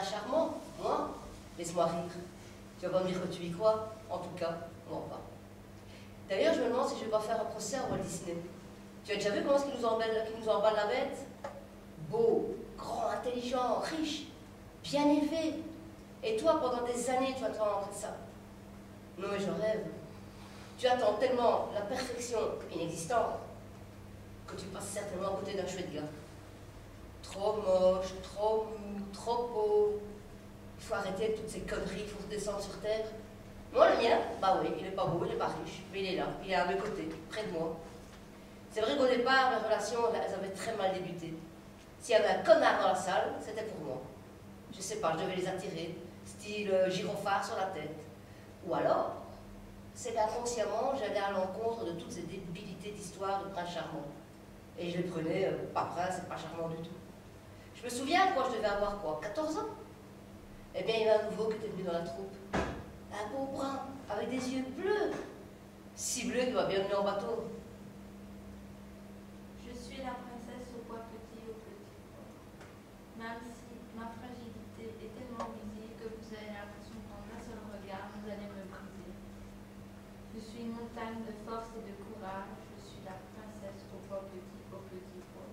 charmant, moi, laisse-moi rire. Tu vas pas me dire que tu y crois, en tout cas, moi pas. D'ailleurs, je me demande si je vais pas faire un procès à Walt Disney. Tu as déjà vu comment est-ce qu'il nous emballe la bête? Beau, grand, intelligent, riche, bien élevé. Et toi, pendant des années, tu attends après ça. Non mais je rêve. Tu attends tellement la perfection inexistante que tu passes certainement à côté d'un chouette gars. Trop moche, trop mou, trop pauvre. Il faut arrêter toutes ces conneries, il faut descendre sur terre. Moi, le mien, bah oui, il est pas beau, il est pas riche, mais il est là, il est à mes côtés, près de moi. C'est vrai qu'au départ, mes relations, elles avaient très mal débuté. S'il y avait un connard dans la salle, c'était pour moi. Je sais pas, je devais les attirer, style gyrophare sur la tête. Ou alors, c'est qu'inconsciemment, j'allais à l'encontre de toutes ces débilités d'histoire de prince charmant. Et je les prenais, pas prince, c'est pas charmant du tout. Je me souviens, quand je devais avoir quoi, 14 ans? Eh bien, il y avait un nouveau qui était venu dans la troupe. Un beau brun, avec des yeux bleus. Si bleus qu'il m'a bien venu en bateau. Je suis la princesse au poids petit, au petit pois. Même si ma fragilité est tellement visible que vous avez l'impression qu'en un seul regard, vous allez me briser. Je suis une montagne de force et de courage. Je suis la princesse au poids petit, au petit pois.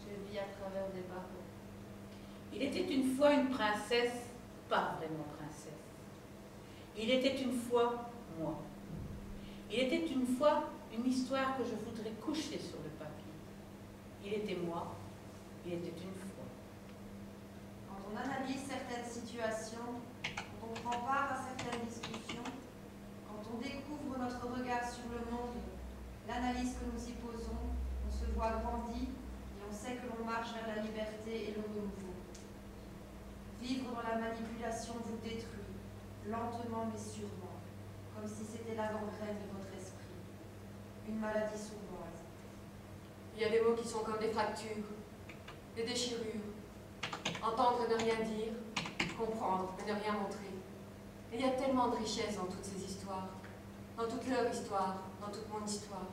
Je vis à travers des barreaux. Il était une fois une princesse, pas vraiment princesse. Il était une fois moi. Il était une fois une histoire que je voudrais coucher sur le papier. Il était moi, il était une fois. Quand on analyse certaines situations, quand on prend part à certaines discussions, quand on découvre notre regard sur le monde, l'analyse que nous y posons, on se voit grandi et on sait que l'on marche vers la liberté et le renouveau. Vivre dans la manipulation vous détruit, lentement mais sûrement, comme si c'était l'avant-graine de votre esprit. Une maladie sournoise. Il y a des mots qui sont comme des fractures, des déchirures. Entendre et ne rien dire, comprendre et ne rien montrer. Et il y a tellement de richesse dans toutes ces histoires, dans toute leur histoire, dans toute mon histoire.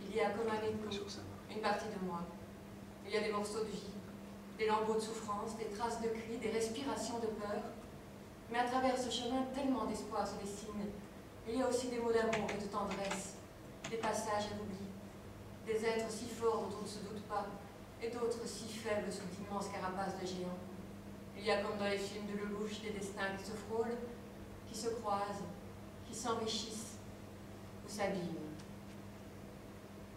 Il y a comme un écho, une partie de moi. Il y a des morceaux de vie, des lambeaux de souffrance, des traces de cris, des respirations de peur. Mais à travers ce chemin, tellement d'espoir se dessine. Il y a aussi des mots d'amour et de tendresse, des passages à l'oubli, des êtres si forts dont on ne se doute pas, et d'autres si faibles sous d'immenses carapaces de géants. Il y a comme dans les films de Lelouch des destins qui se frôlent, qui se croisent, qui s'enrichissent ou s'abîment.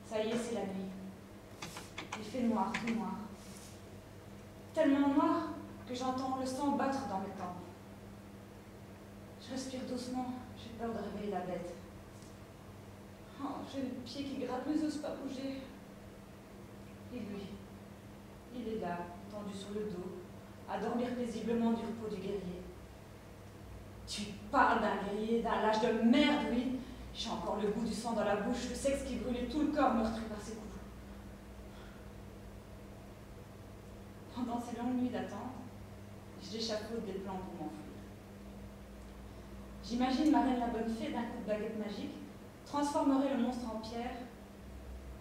Ça y est, c'est la nuit. Il fait noir, tout noir. Tellement noir que j'entends le sang battre dans mes tempes. Je respire doucement, j'ai peur de réveiller la bête. Oh, j'ai le pied qui gratte, mais j'ose pas bouger. Et lui, il est là, tendu sur le dos, à dormir paisiblement du repos du guerrier. Tu parles d'un guerrier, d'un lâche de merde, oui. J'ai encore le goût du sang dans la bouche, le sexe qui brûlait tout le corps meurtri par ses coups. Pendant ces longues nuits d'attente, j'échafaude des plans pour m'enfuir. J'imagine ma reine la bonne fée d'un coup de baguette magique transformerait le monstre en pierre,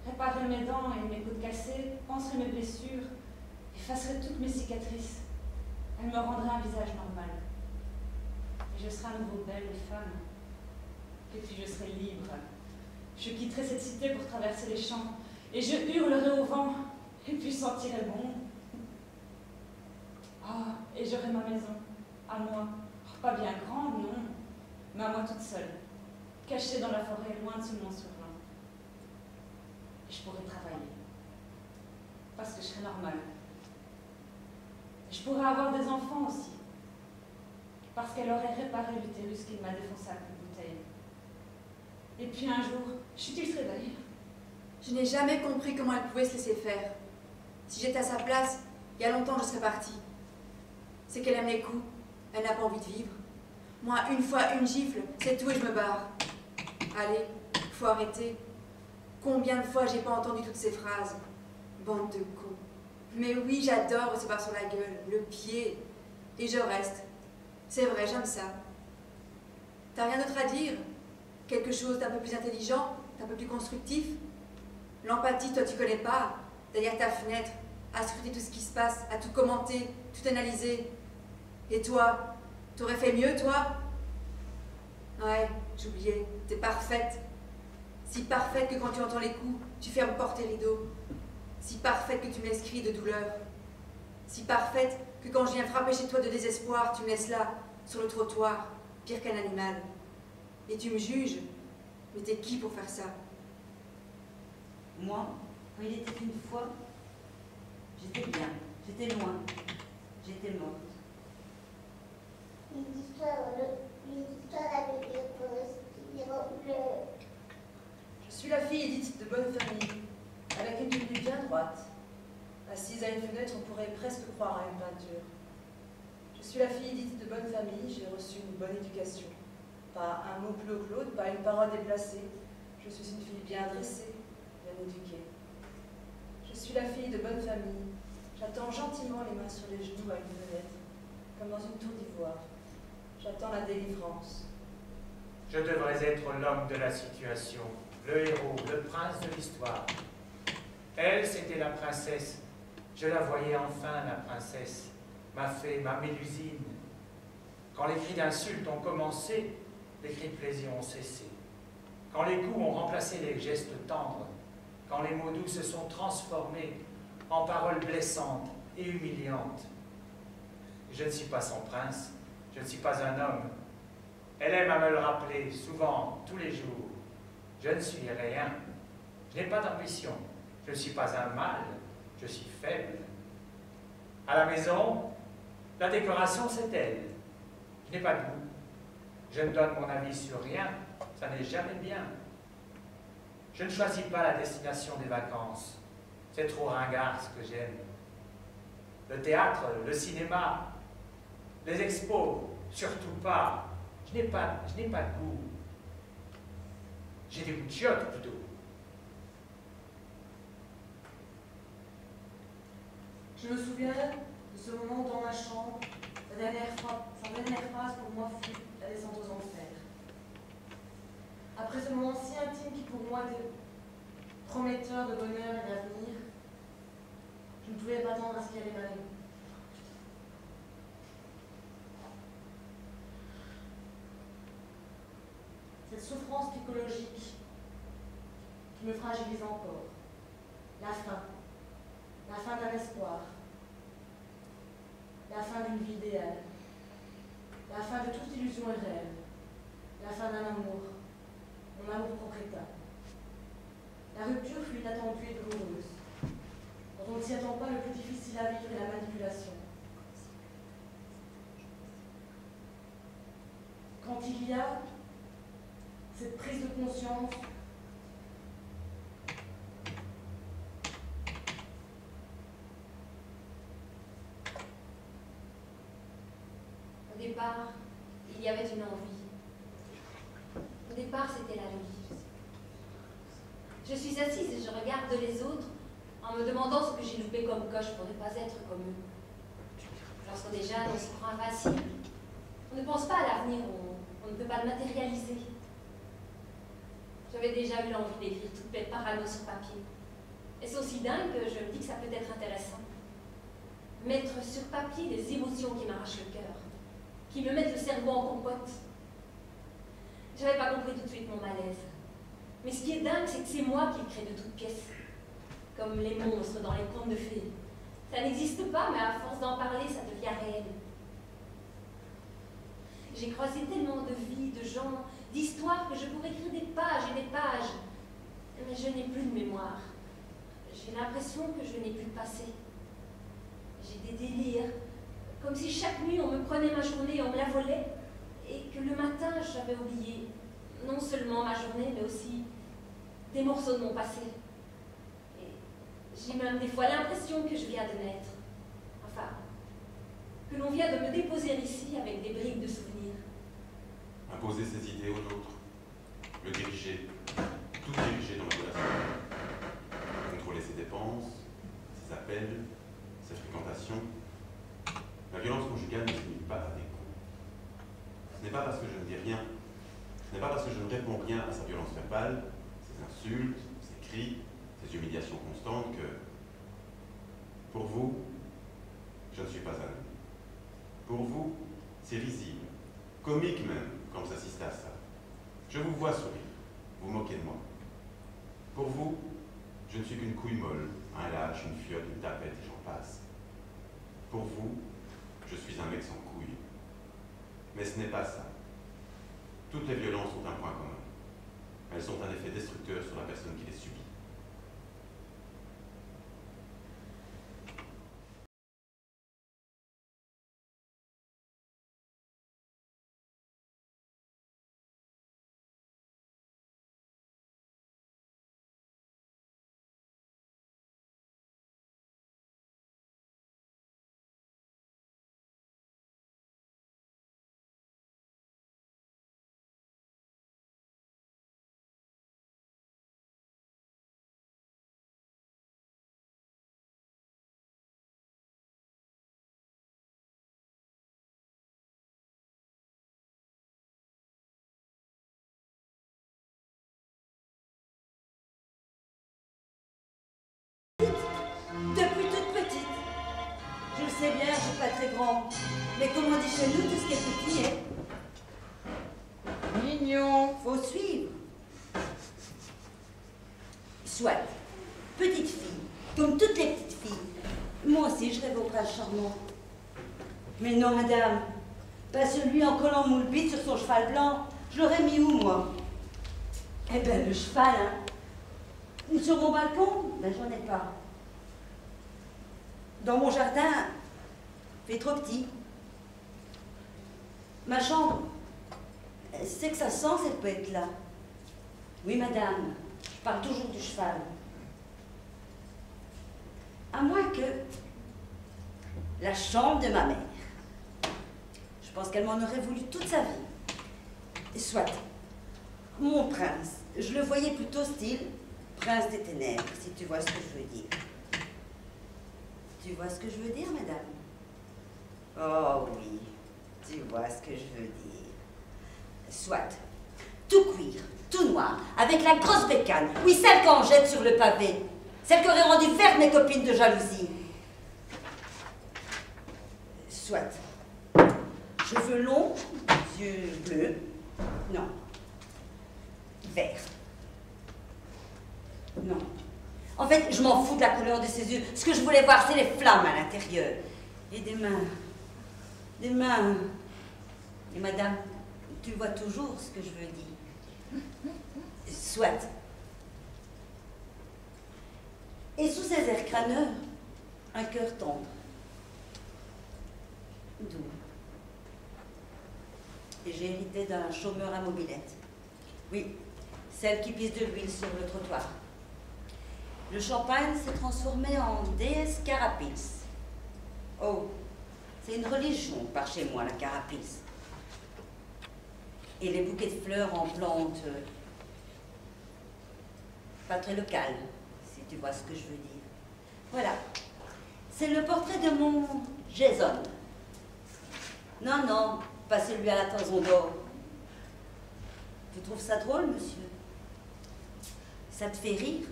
réparerait mes dents et mes côtes cassées, panserait mes blessures, effacerait toutes mes cicatrices. Elle me rendrait un visage normal. Et je serais à nouveau belle et femme. Et puis je serais libre. Je quitterais cette cité pour traverser les champs, et je hurlerais au vent, et puis sentirais bon. Ah, et j'aurais ma maison, à moi. Oh, pas bien grande, non, mais à moi toute seule, cachée dans la forêt, loin de ce monde surplant. Et je pourrais travailler, parce que je serais normale. Je pourrais avoir des enfants aussi, parce qu'elle aurait réparé l'utérus qu'il m'a défoncé à coups de bouteille. Et puis un jour, chut-il se réveille. Je n'ai jamais compris comment elle pouvait se laisser faire. Si j'étais à sa place, il y a longtemps je serais partie. C'est qu'elle aime les coups, elle n'a pas envie de vivre. Moi, une fois, une gifle, c'est tout et je me barre. Allez, faut arrêter. Combien de fois j'ai pas entendu toutes ces phrases? Bande de cons. Mais oui, j'adore recevoir sur la gueule, le pied. Et je reste. C'est vrai, j'aime ça. T'as rien d'autre à dire? Quelque chose d'un peu plus intelligent, d'un peu plus constructif? L'empathie, toi, tu connais pas. Derrière ta fenêtre, à scruter tout ce qui se passe, à tout commenter, tout analyser. Et toi, t'aurais fait mieux, toi? Ouais, j'oubliais, t'es parfaite. Si parfaite que quand tu entends les coups, tu fermes porte et rideaux. Si parfaite que tu me laisses crier de douleur. Si parfaite que quand je viens frapper chez toi de désespoir, tu me laisses là, sur le trottoir, pire qu'un animal. Et tu me juges, mais t'es qui pour faire ça? Moi, quand il était une fois, j'étais bien, j'étais loin, j'étais morte. Une histoire avec des postes qui pleure. Je suis la fille Edith de bonne famille, avec une tenue bien droite. Assise à une fenêtre, on pourrait presque croire à une peinture. Je suis la fille Edith de bonne famille, j'ai reçu une bonne éducation. Pas un mot clos-claude, pas une parole déplacée. Je suis une fille bien dressée, bien éduquée. Je suis la fille de bonne famille. J'attends gentiment les mains sur les genoux à une fenêtre, comme dans une tour d'ivoire. J'attends la délivrance. Je devrais être l'homme de la situation, le héros, le prince de l'histoire. Elle, c'était la princesse. Je la voyais enfin, la princesse, ma fée, ma Mélusine. Quand les cris d'insulte ont commencé, les cris de plaisir ont cessé. Quand les coups ont remplacé les gestes tendres, quand les mots doux se sont transformés en paroles blessantes et humiliantes. Je ne suis pas son prince, je ne suis pas un homme. Elle aime à me le rappeler, souvent, tous les jours. Je ne suis rien. Je n'ai pas d'ambition. Je ne suis pas un mâle. Je suis faible. À la maison, la décoration, c'est elle. Je n'ai pas de goût. Je ne donne mon avis sur rien. Ça n'est jamais bien. Je ne choisis pas la destination des vacances. C'est trop ringard ce que j'aime. Le théâtre, le cinéma, les expos, surtout pas. Je n'ai pas de goût. J'ai des goûts de chiottes plutôt. Je me souviens de ce moment dans ma chambre. Sa dernière phrase pour moi fut la descente aux enfers. Après ce moment si intime qui pour moi était prometteur de bonheur et d'avenir, je ne pouvais pas attendre à ce qu'il allait m'arriver. Cette souffrance psychologique qui me fragilise encore. La fin d'un espoir, la fin d'une vie idéale, la fin de toute illusion et rêve, la fin d'un amour, mon amour propriétaire. La rupture fut inattendue et douloureuse. Quand on ne s'y attend pas, le plus difficile à vivre est la manipulation. Quand il y a cette prise de conscience, au départ, il y avait une envie. Au départ, c'était la vie. Je suis assise et je regarde les autres en me demandant ce que j'ai loupé comme coche pour ne pas être comme eux. Lorsqu'on est jeune, on se croit invincible. On ne pense pas à l'avenir, on ne peut pas le matérialiser. J'avais déjà eu l'envie d'écrire toute belle parano sur papier. Est-ce aussi dingue que je me dis que ça peut être intéressant? Mettre sur papier les émotions qui m'arrachent le cœur, qui me mettent le cerveau en compote. Je n'avais pas compris tout de suite mon malaise. Mais ce qui est dingue, c'est que c'est moi qui le crée de toutes pièces. Comme les monstres dans les contes de fées. Ça n'existe pas, mais à force d'en parler, ça devient réel. J'ai croisé tellement de vies, de gens, d'histoires que je pourrais écrire des pages et des pages. Mais je n'ai plus de mémoire. J'ai l'impression que je n'ai plus de passé. J'ai des délires, comme si chaque nuit on me prenait ma journée et on me la volait, et que le matin j'avais oublié non seulement ma journée, mais aussi des morceaux de mon passé. Et j'ai même des fois l'impression que je viens de naître. Enfin, que l'on vient de me déposer ici avec des bribes de souvenirs. Imposer ses idées aux autres, le diriger, tout diriger dans la relation, contrôler ses dépenses, ses appels, ses fréquentations. La violence conjugale ne se limite pas à des coups. Ce n'est pas parce que je ne dis rien, ce n'est pas parce que je ne réponds rien à sa violence verbale, ses insultes, ses cris, ses humiliations constantes que, pour vous, je ne suis pas un homme. Pour vous, c'est risible, comique même, quand vous assistez à ça. Je vous vois sourire, vous moquez de moi. Pour vous, je ne suis qu'une couille molle, un lâche, une fiotte, une tapette, et j'en passe. Pour vous, je suis un mec sans couilles. Mais ce n'est pas ça. Toutes les violences ont un point commun. Elles ont un effet destructeur sur la personne qui les subit. Depuis toute petite. Je le sais bien, je suis pas très grand. Mais comme on dit chez nous, tout ce qui est petit est mignon. Faut suivre. Soit. Petite fille, comme toutes les petites filles. Moi aussi, je rêve au prince charmant. Mais non, madame. Pas celui en collant moule bite sur son cheval blanc. Je l'aurais mis où, moi? Eh ben, le cheval, hein. Sur mon balcon? Ben, j'en ai pas. Dans mon jardin, fait trop petit. Ma chambre, c'est que ça sent cette bête-là. Oui, madame, je parle toujours du cheval. À moins que la chambre de ma mère. Je pense qu'elle m'en aurait voulu toute sa vie. Soit. Mon prince, je le voyais plutôt style prince des ténèbres, si tu vois ce que je veux dire. Tu vois ce que je veux dire, madame? Oh oui, tu vois ce que je veux dire. Soit. Tout cuir, tout noir, avec la grosse bécane. Oui, celle qu'on jette sur le pavé. Celle qui aurait rendu vertes mes copines de jalousie. Soit. Cheveux longs, yeux bleus. Non. Vert. Non. En fait, je m'en fous de la couleur de ses yeux. Ce que je voulais voir, c'est les flammes à l'intérieur. Et des mains. Des mains. Et madame, tu vois toujours ce que je veux dire. Soit. Et sous ces airs crâneux, un cœur tendre. Doux. Et j'ai hérité d'un chômeur à mobilette. Oui, celle qui pisse de l'huile sur le trottoir. Le champagne s'est transformé en déesse Carapice. Oh, c'est une religion par chez moi, la Carapice. Et les bouquets de fleurs en plantes, pas très locales, si tu vois ce que je veux dire. Voilà, c'est le portrait de mon Jason. Non, non, pas celui à la toison d'or. Tu trouves ça drôle, monsieur? Ça te fait rire?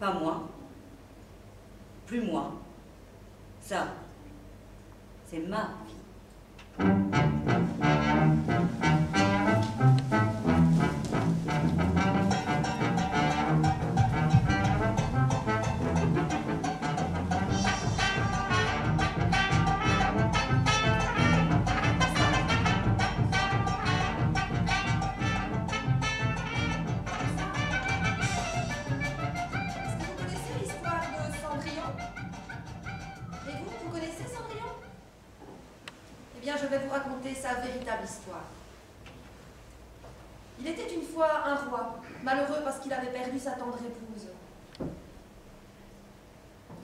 Pas moi. Plus moi. Ça, c'est ma vie. Je vais vous raconter sa véritable histoire. Il était une fois un roi, malheureux parce qu'il avait perdu sa tendre épouse.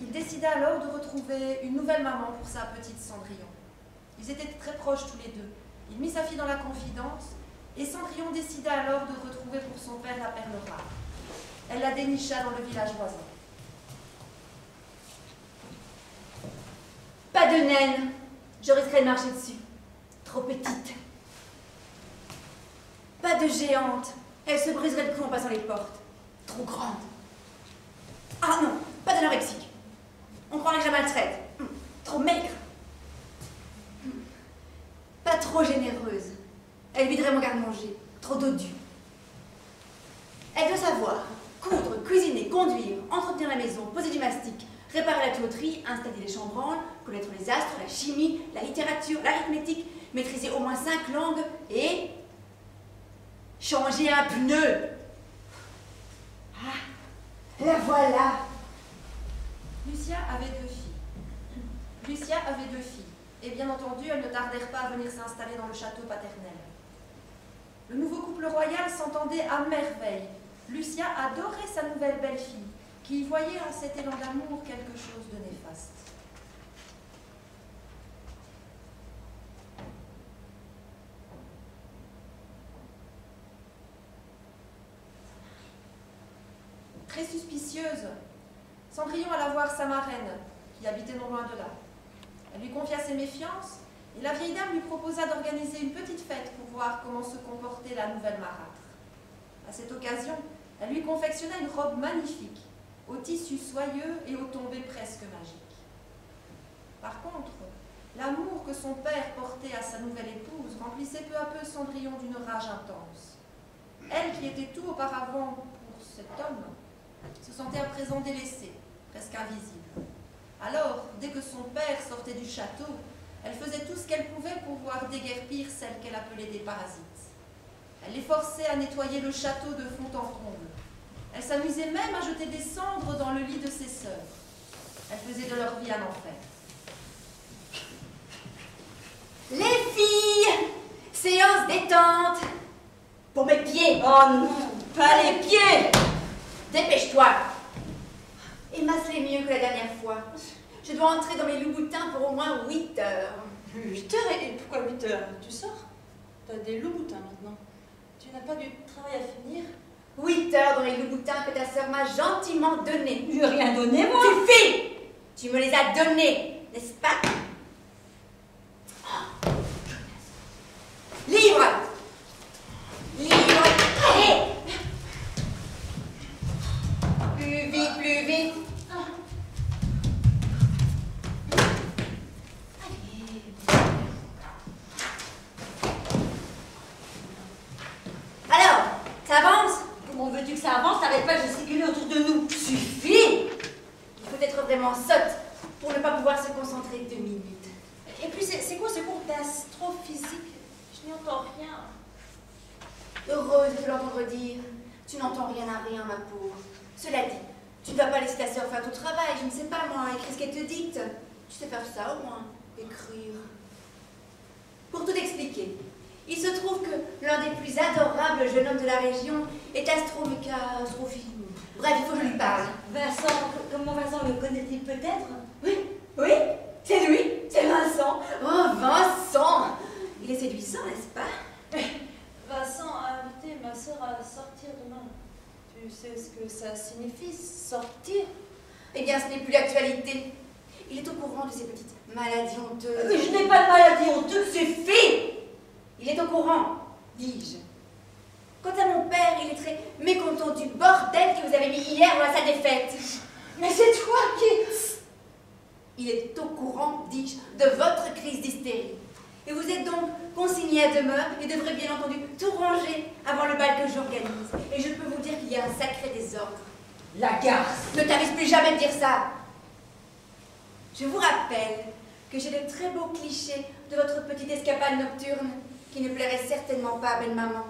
Il décida alors de retrouver une nouvelle maman pour sa petite Cendrillon. Ils étaient très proches tous les deux. Il mit sa fille dans la confidence et Cendrillon décida alors de retrouver pour son père la perle rare. Elle la dénicha dans le village voisin. Pas de naine, je risquerais de marcher dessus. Trop petite. Pas de géante, elle se briserait le cou en passant les portes. Trop grande. Ah non, pas d'anorexique. On croirait que je la maltraite. Trop maigre. pas trop généreuse. Elle viderait mon garde-manger, trop dodu. Elle doit savoir coudre, cuisiner, conduire, entretenir la maison, poser du mastic, réparer la tuyauterie, installer les chambranles, connaître les astres, la chimie, la littérature, l'arithmétique, maîtriser au moins 5 langues et changer un pneu. Ah, la voilà. Lucia avait 2 filles. Et bien entendu, elles ne tardèrent pas à venir s'installer dans le château paternel. Le nouveau couple royal s'entendait à merveille. Lucia adorait sa nouvelle belle-fille, qui y voyait en cet élan d'amour quelque chose de néfaste. Très suspicieuse, Cendrillon alla voir sa marraine, qui habitait non loin de là. Elle lui confia ses méfiances, et la vieille dame lui proposa d'organiser une petite fête pour voir comment se comportait la nouvelle marâtre. À cette occasion, elle lui confectionna une robe magnifique, au tissu soyeux et aux tombées presque magiques. Par contre, l'amour que son père portait à sa nouvelle épouse remplissait peu à peu Cendrillon d'une rage intense. Elle, qui était tout auparavant pour cet homme, se sentait à présent délaissée, presque invisible. Alors, dès que son père sortait du château, elle faisait tout ce qu'elle pouvait pour voir déguerpir celles qu'elle appelait des parasites. Elle les forçait à nettoyer le château de fond en comble. Elle s'amusait même à jeter des cendres dans le lit de ses sœurs. Elle faisait de leur vie un enfer. Les filles, séance détente. Pour mes pieds. Oh non, pas les pieds. Dépêche-toi. Et masse-les mieux que la dernière fois. Je dois entrer dans mes loups-boutins pour au moins 8 heures. 8 heures? Et pourquoi 8 heures? Tu sors? T'as des loups-boutins maintenant. Tu n'as pas du travail à finir? 8 heures dans les loups-boutins que ta sœur m'a gentiment donnés. Je n'ai rien donné, moi. Suffit! Tu me les as donnés, n'est-ce pas? Oh. Livre! Livre! Allez! Plus vite, plus vite! Alors, ça avance? Comment veux-tu que ça avance? T'arrêtes pas de gesticuler autour de nous. Suffit! Il faut être vraiment sotte pour ne pas pouvoir se concentrer 2 minutes. Et puis, c'est quoi ce cours d'astrophysique? Je n'y entends rien. Heureuse de te l'entendre dire. Tu n'entends rien à rien, ma pauvre. Cela dit, tu ne vas pas laisser ta sœur faire tout le travail, je ne sais pas moi, écrire ce qu'elle te dicte. Tu sais faire ça au moins, écrire. Pour tout expliquer, il se trouve que l'un des plus adorables jeunes hommes de la région est astrophysicien. Bref, il faut que je lui parle. Vincent, comment Vincent le connaît-il peut-être? Oui, oui, c'est lui, c'est Vincent. Oh, Vincent! Il est séduisant, n'est-ce pas? Vincent a invité ma sœur à sortir demain. Tu sais ce que ça signifie, sortir? Eh bien, ce n'est plus l'actualité. Il est au courant de ces petites maladies honteuses. Mais je n'ai pas de maladie honteuse. Suffit! Il est au courant, dis-je. Quant à mon père, il est très mécontent du bordel que vous avez mis hier à sa défaite. Mais c'est toi qui... Il est au courant, dis-je, de votre crise d'hystérie. Et vous êtes donc consigné à demeure et devrez bien entendu tout ranger avant le bal que j'organise. Et je peux vous dire qu'il y a un sacré désordre. La garce! Ne t'avise plus jamais de dire ça. Je vous rappelle que j'ai de très beaux clichés de votre petite escapade nocturne qui ne plairait certainement pas à belle-maman.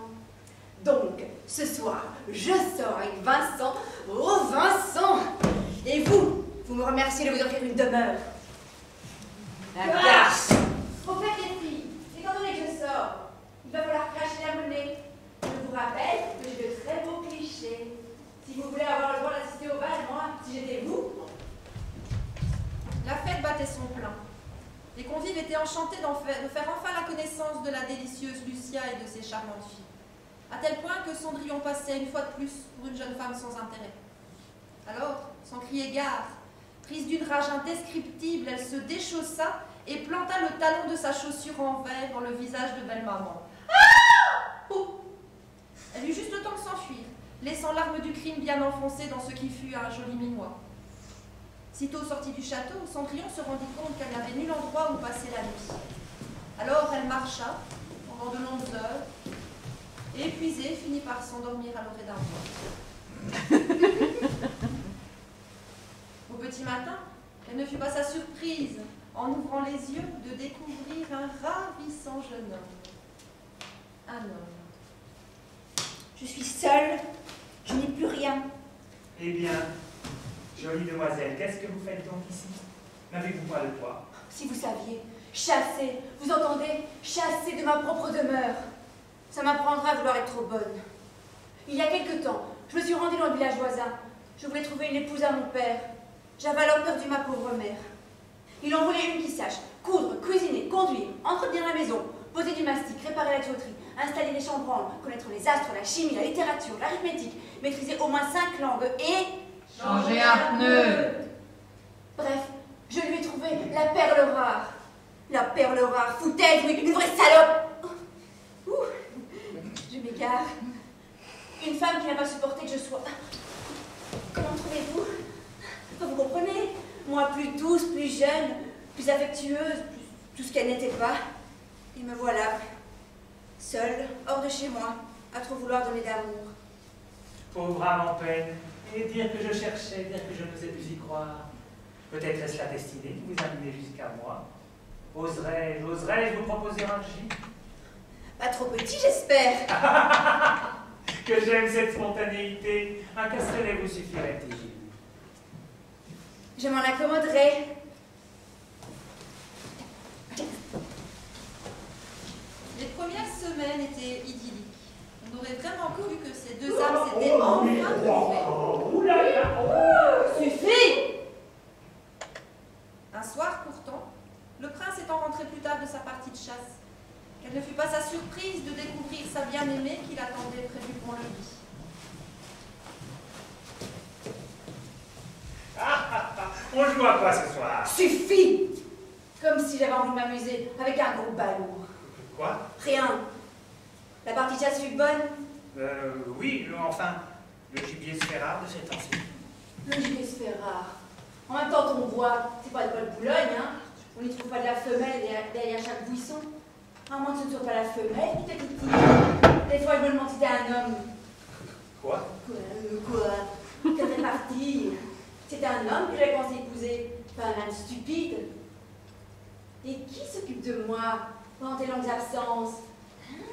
Donc, ce soir, je sors avec Vincent. Oh, Vincent! Et vous me remerciez de vous offrir une demeure. La garce! Au fait, les filles, étant donné que je sors, il va falloir cracher la monnaie. Je vous rappelle que j'ai de très beaux clichés. Si vous voulez avoir le droit d'assister au bal, moi, si j'étais vous... La fête battait son plein. Les convives étaient enchantés de faire enfin la connaissance de la délicieuse Lucia et de ses charmantes filles, à tel point que Cendrillon passait une fois de plus pour une jeune femme sans intérêt. Alors, sans crier gare, prise d'une rage indescriptible, elle se déchaussa et planta le talon de sa chaussure en verre dans le visage de belle-maman. Ah! Oh! Elle eut juste le temps de s'enfuir, laissant l'arme du crime bien enfoncée dans ce qui fut un joli minois. Sitôt sortie du château, Cendrillon se rendit compte qu'elle n'avait nul endroit où passer la nuit. Alors elle marcha pendant de longues heures et épuisée finit par s'endormir à l'orée d'un bois. Au petit matin, quelle ne fut pas sa surprise en ouvrant les yeux de découvrir un ravissant jeune homme. Un homme. Je suis seule, je n'ai plus rien. Eh bien, jolie demoiselle, qu'est-ce que vous faites donc ici? N'avez-vous pas le toit? Si vous saviez, chasser, vous entendez? Chasser de ma propre demeure. Ça m'apprendra à vouloir être trop bonne. Il y a quelque temps, je me suis rendue dans le village voisin. Je voulais trouver une épouse à mon père. J'avais alors perdu ma pauvre mère. Il en voulait une qui sache coudre, cuisiner, conduire, entretenir la maison, poser du mastic, réparer la tuyauterie, installer les chambranles, connaître les astres, la chimie, la littérature, l'arithmétique, maîtriser au moins 5 langues et... changer un pneu. Bref, je lui ai trouvé la perle rare. La perle rare, foutaise, oui, une vraie salope. Ouh, je m'égare. Une femme qui n'a pas supporté que je sois... Comment trouvez-vous? Vous comprenez? Moi, plus douce, plus jeune, plus affectueuse, plus tout ce qu'elle n'était pas. Et me voilà, seule, hors de chez moi, à trop vouloir donner d'amour. Pauvre âme en peine, et dire que je cherchais, dire que je n'osais plus y croire. Peut-être est-ce la destinée qui vous a amené jusqu'à moi. Oserais-je vous proposer un gîte? Pas trop petit, j'espère. Que j'aime cette spontanéité. Un castelet vous suffirait, Tigil. Je m'en accommoderai. Les premières semaines étaient idylliques. On aurait vraiment cru que ces deux âmes s'étaient enfin trouvées. Suffit! Un soir pourtant, le prince étant rentré plus tard de sa partie de chasse, quelle ne fut pas sa surprise de découvrir sa bien-aimée qui l'attendait près du pont-levis. On joue à quoi ce soir? Suffit! Comme si j'avais envie de m'amuser avec un gros balourd. Quoi? Rien. La partie de chasse fut bonne. Oui, enfin, le gibier se fait rare de ces temps-ci. Le gibier se fait rare. En même temps, ton bois, c'est pas le bois de Boulogne, hein. On n'y trouve pas de la femelle derrière chaque buisson. À moins que ce ne soit pas la femelle qui te titille. Des fois, je me demande si t'es un homme. Quoi? Quoi? Quelle répartie? C'est un homme que j'avais pensé épouser, pas un âne stupide. Et qui s'occupe de moi pendant tes longues absences? Hein?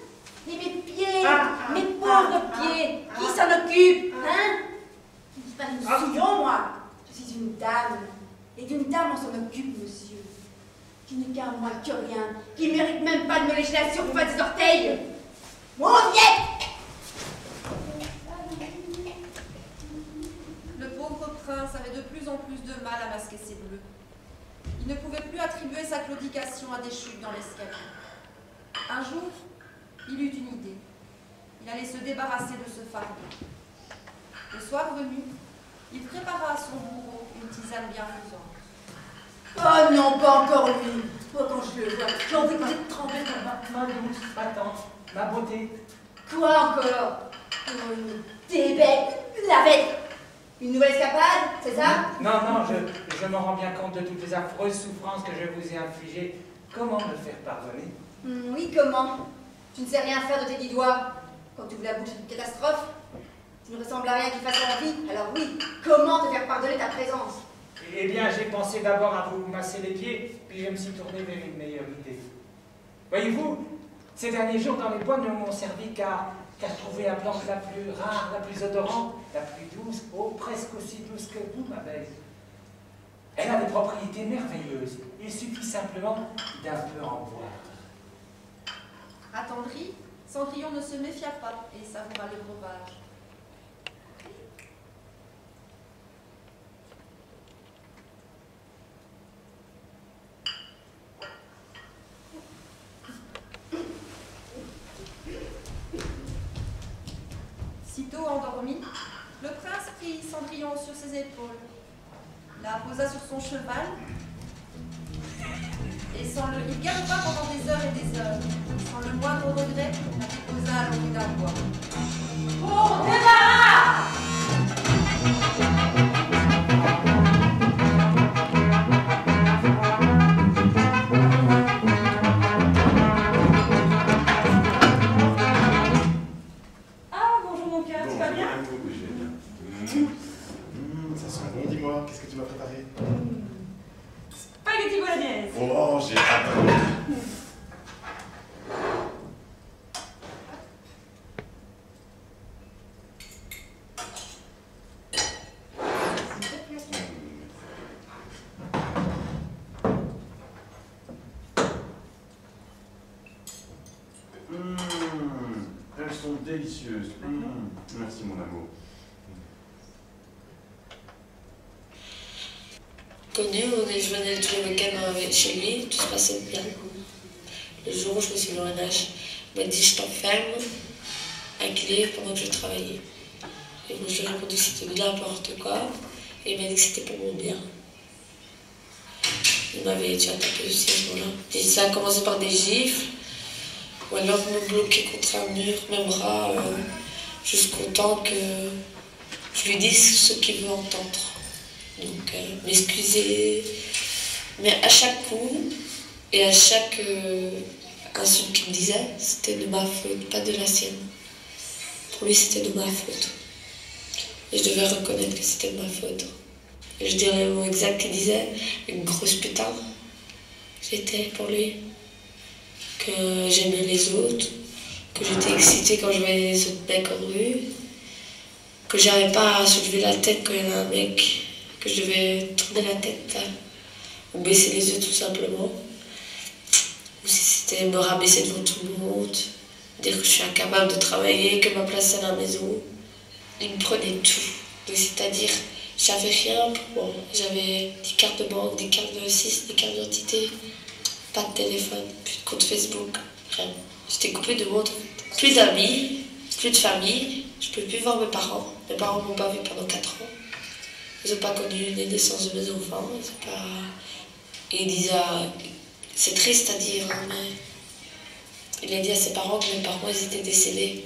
Et mes pieds, mes pauvres pieds, qui s'en occupe? Hein? Je ne suis pas une souillon, moi. Je suis une dame. Et d'une dame, on s'en occupe, monsieur. Qui n'est qu'un moi que rien, qui ne mérite même pas de me lécher la surface des orteils. Mauviette! Le pauvre prince avait de plus en plus de mal à masquer ses bleus. Il ne pouvait plus attribuer sa claudication à des chutes dans l'escalier. Un jour, il eut une idée. Il allait se débarrasser de ce fardeau. Le soir venu, il prépara à son bourreau une tisane bienfaisante. Oh non, pas encore lui. Oh, quand je le vois, j'ai envie de trembler dans Ma douce, ma tante, ma beauté. Quoi encore? Oh, t'es bête, la bête. Une nouvelle escapade, c'est ça? Non, je me rends bien compte de toutes les affreuses souffrances que je vous ai infligées. Comment me faire pardonner? Oui, comment? Tu ne sais rien faire de tes 10 doigts. Quand tu ouvres la bouche, c'est une catastrophe. Tu ne ressembles à rien qui fasse envie. Alors oui, comment te faire pardonner ta présence? Eh bien, j'ai pensé d'abord à vous masser les pieds, puis je me suis tourné vers une meilleure idée. Voyez-vous, ces derniers jours dans les bois ne m'ont servi qu'à trouver la plante la plus rare, la plus odorante, la plus douce, oh, presque aussi douce que vous, ma belle. Elle a des propriétés merveilleuses. Il suffit simplement d'un peu en boire. Attendri, Cendrillon ne se méfia pas et savoura le breuvage. Sitôt endormi, le prince prit Cendrillon sur ses épaules, la posa sur son cheval, et il galopa pendant des heures et des heures, sans le moindre regret, la déposa à l'ombre d'un bois. Pour débarras! donc, tu vas bien? Oui, je vais bien. Ça sent bon, dis-moi, qu'est-ce que tu m'as préparé? Spaghetti bolognaise. Oh, j'ai hâte. Elles sont délicieuses. Merci mon amour. Connu, je venais tous les week-ends chez lui, tout se passait bien. Le jour où je me suis mis en âge, il m'a dit je t'enferme un clé pendant que je travaillais. Et moi je lui ai répondu que c'était n'importe quoi, et il m'a dit que c'était pour mon bien. Il m'avait tué à taper aussi à ce moment-là. Et ça a commencé par des gifles, ou alors me bloquer contre un mur, mes bras, jusqu'au temps que je lui dise ce qu'il veut entendre. Donc m'excuser, mais à chaque coup et à chaque insulte qu'il me disait, c'était de ma faute, pas de la sienne. Pour lui, c'était de ma faute. Et je devais reconnaître que c'était de ma faute. Et je dirais le mot exact qu'il disait, une grosse putain. J'étais pour lui. Que j'aimais les autres, que j'étais excitée quand je voyais les autres mecs en rue, que j'arrivais pas à soulever la tête quand il y avait un mec, que je devais tourner la tête ou baisser les yeux tout simplement. Ou si c'était me rabaisser devant tout le monde, dire que je suis incapable de travailler, que ma place c'est à la maison. Il me prenait tout. C'est-à-dire, j'avais rien pour moi. J'avais des cartes de banque, des cartes de 6, des cartes d'identité, pas de téléphone, plus de compte Facebook, rien. J'étais coupée de monde. Plus d'amis, plus de famille. Je ne peux plus voir mes parents. Mes parents ne m'ont pas vu pendant 4 ans. Ils n'ont pas connu les naissances de mes enfants. Et il disait, c'est triste à dire, hein, mais il a dit à ses parents que mes parents ils étaient décédés.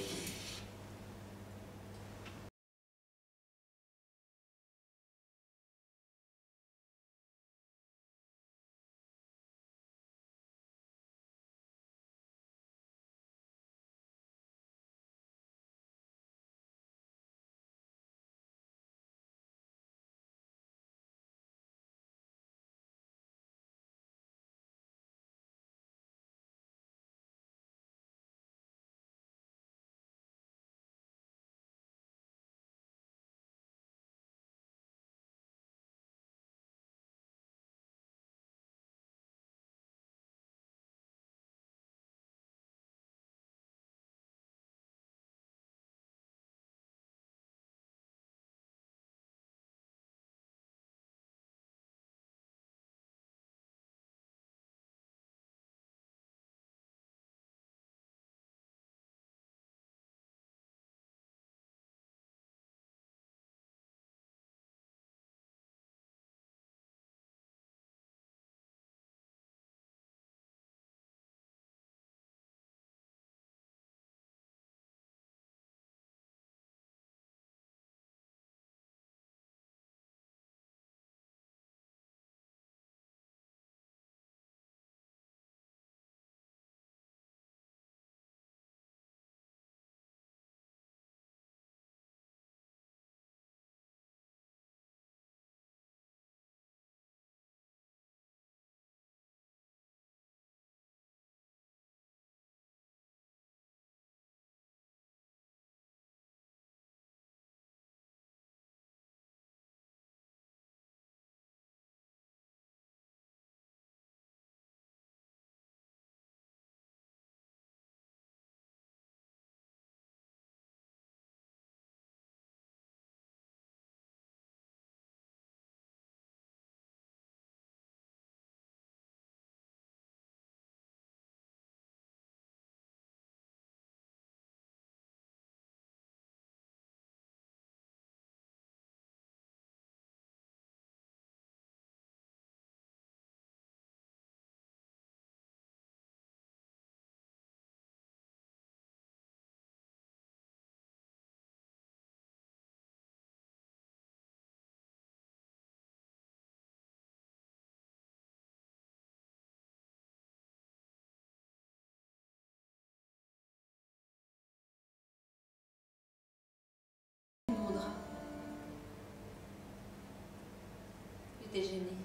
j'étais gênée.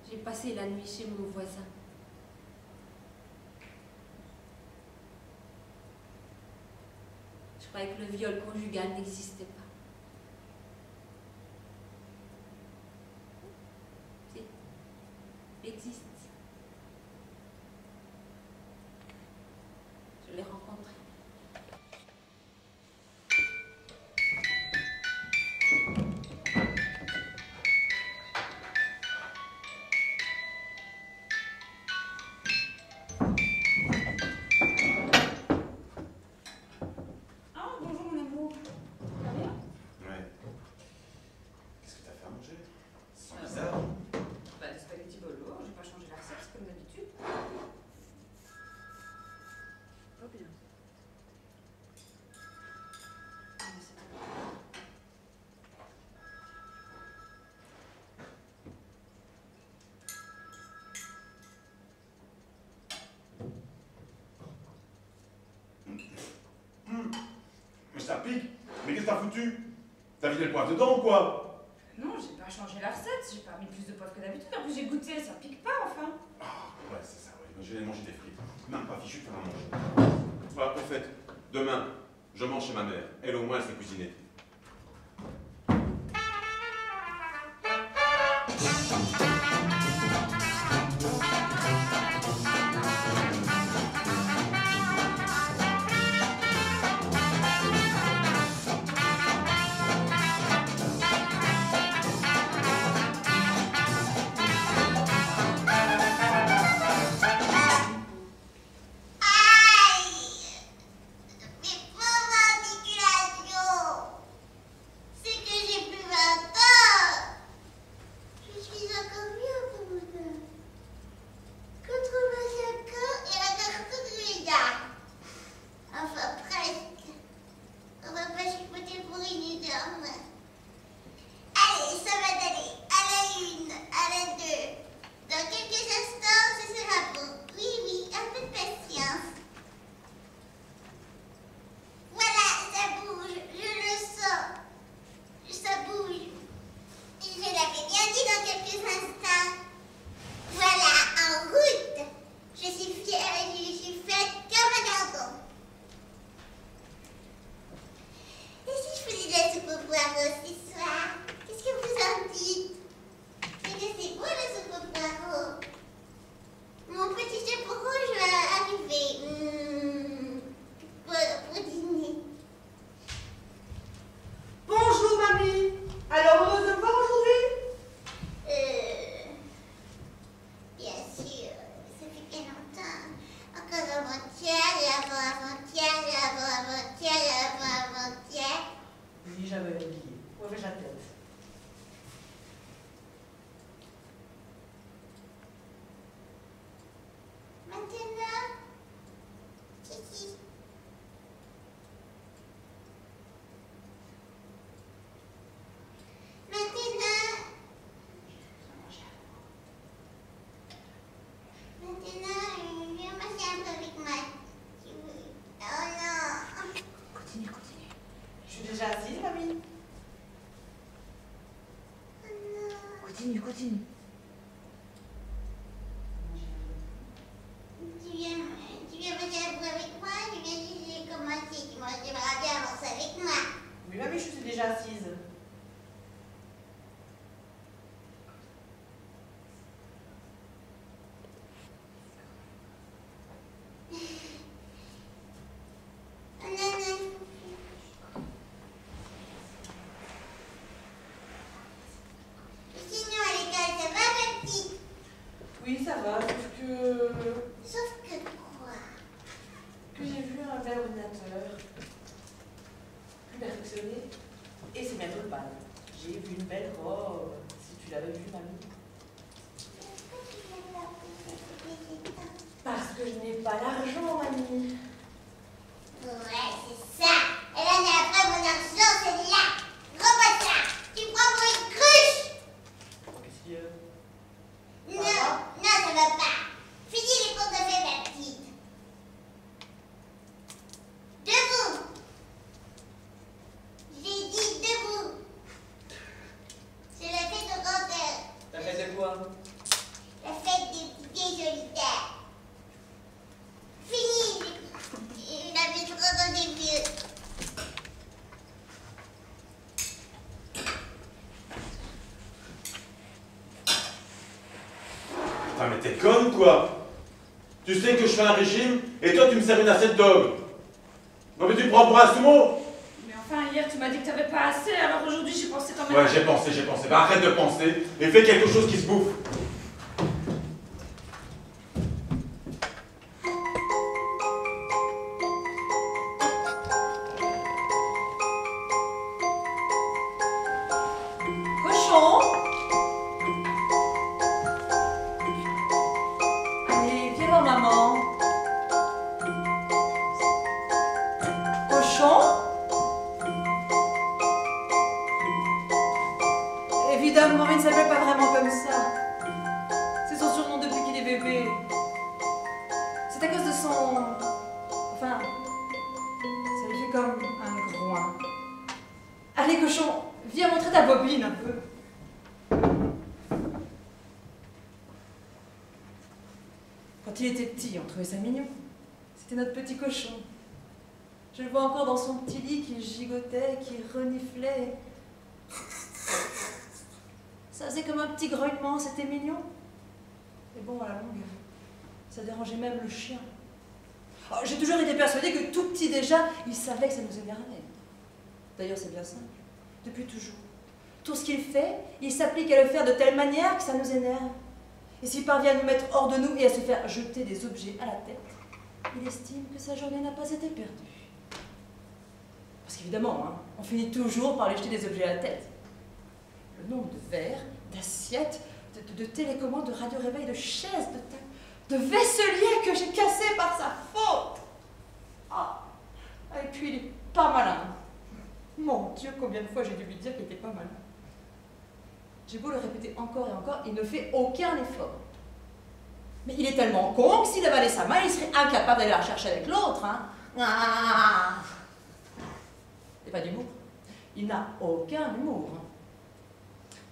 J'ai passé la nuit chez mon voisin. Je croyais que le viol conjugal n'existait pas. Si, il existe. Je l'ai rencontré. Ça pique. Mais qu'est-ce que t'as foutu? T'as vidé le poivre dedans ou quoi? Non, j'ai pas changé la recette, j'ai pas mis plus de poivre que d'habitude. En plus, j'ai goûté, ça pique pas, enfin. Ah, ouais, c'est ça, ouais. J'ai mangé des frites. Même pas fichu de faire à manger. Voilà, au fait, demain, je mange chez ma mère. Elle, au moins, elle sait cuisiner. Continue. Tu viens manger un bout avec moi? J'ai commencé. Tu aimerais bien avancer avec moi? Mais mamie, je suis déjà assise. Oui, ça va, sauf que... Sauf que quoi? Que j'ai vu un bel ordinateur, plus perfectionné, et c'est bientôt le bal. J'ai vu une belle robe, si tu l'avais vue, mamie. Parce que je n'ai pas l'argent, mamie. Ouais, c'est ça. Elle en a pas mon argent, c'est là. Rends-moi ça. Tu prends pour une cruche. Qu'est-ce qu'il y a? Non, ça va pas. Finis les cours de fée, ma petite. Debout. J'ai dit debout. t'es conne, quoi? Tu sais que je fais un régime, et toi, tu me sers une assiette d'ogre. Non, mais tu me prends pour un sumo? Mais enfin, hier, tu m'as dit que t'avais pas assez, alors aujourd'hui, j'ai pensé quand même... Ouais, j'ai pensé. Bah, arrête de penser, et fais quelque chose qui se bouffe. Cochon! Allez, viens voir maman. Cochon? Évidemment, il ne s'appelle pas vraiment comme ça. C'est son surnom depuis qu'il est bébé. C'est à cause de son... Enfin, ça lui fait comme un groin. Allez, cochon, viens montrer ta bobine un peu. Quand il était petit, on trouvait ça mignon. C'était notre petit cochon. Je le vois encore dans son petit lit qui gigotait, qui reniflait. Ça faisait comme un petit grognement, c'était mignon. Mais bon, à la longue, ça dérangeait même le chien. Oh, j'ai toujours été persuadée que tout petit déjà, il savait que ça nous énervait. D'ailleurs, c'est bien simple. Depuis toujours. Tout ce qu'il fait, il s'applique à le faire de telle manière que ça nous énerve. Et s'il parvient à nous mettre hors de nous et à se faire jeter des objets à la tête, il estime que sa journée n'a pas été perdue. Parce qu'évidemment, hein, on finit toujours par lui jeter des objets à la tête. Le nombre de verres, d'assiettes, de télécommandes, de radio-réveil, de chaises, de vaisseliers que j'ai cassés par sa faute. Ah. Et puis il est pas malin. Mon Dieu, combien de fois j'ai dû lui dire qu'il était pas malin. J'ai beau le répéter encore et encore, il ne fait aucun effort. Mais il est tellement con que s'il avalait sa main, il serait incapable d'aller la chercher avec l'autre. Hein. Et pas d'humour. Il n'a aucun humour.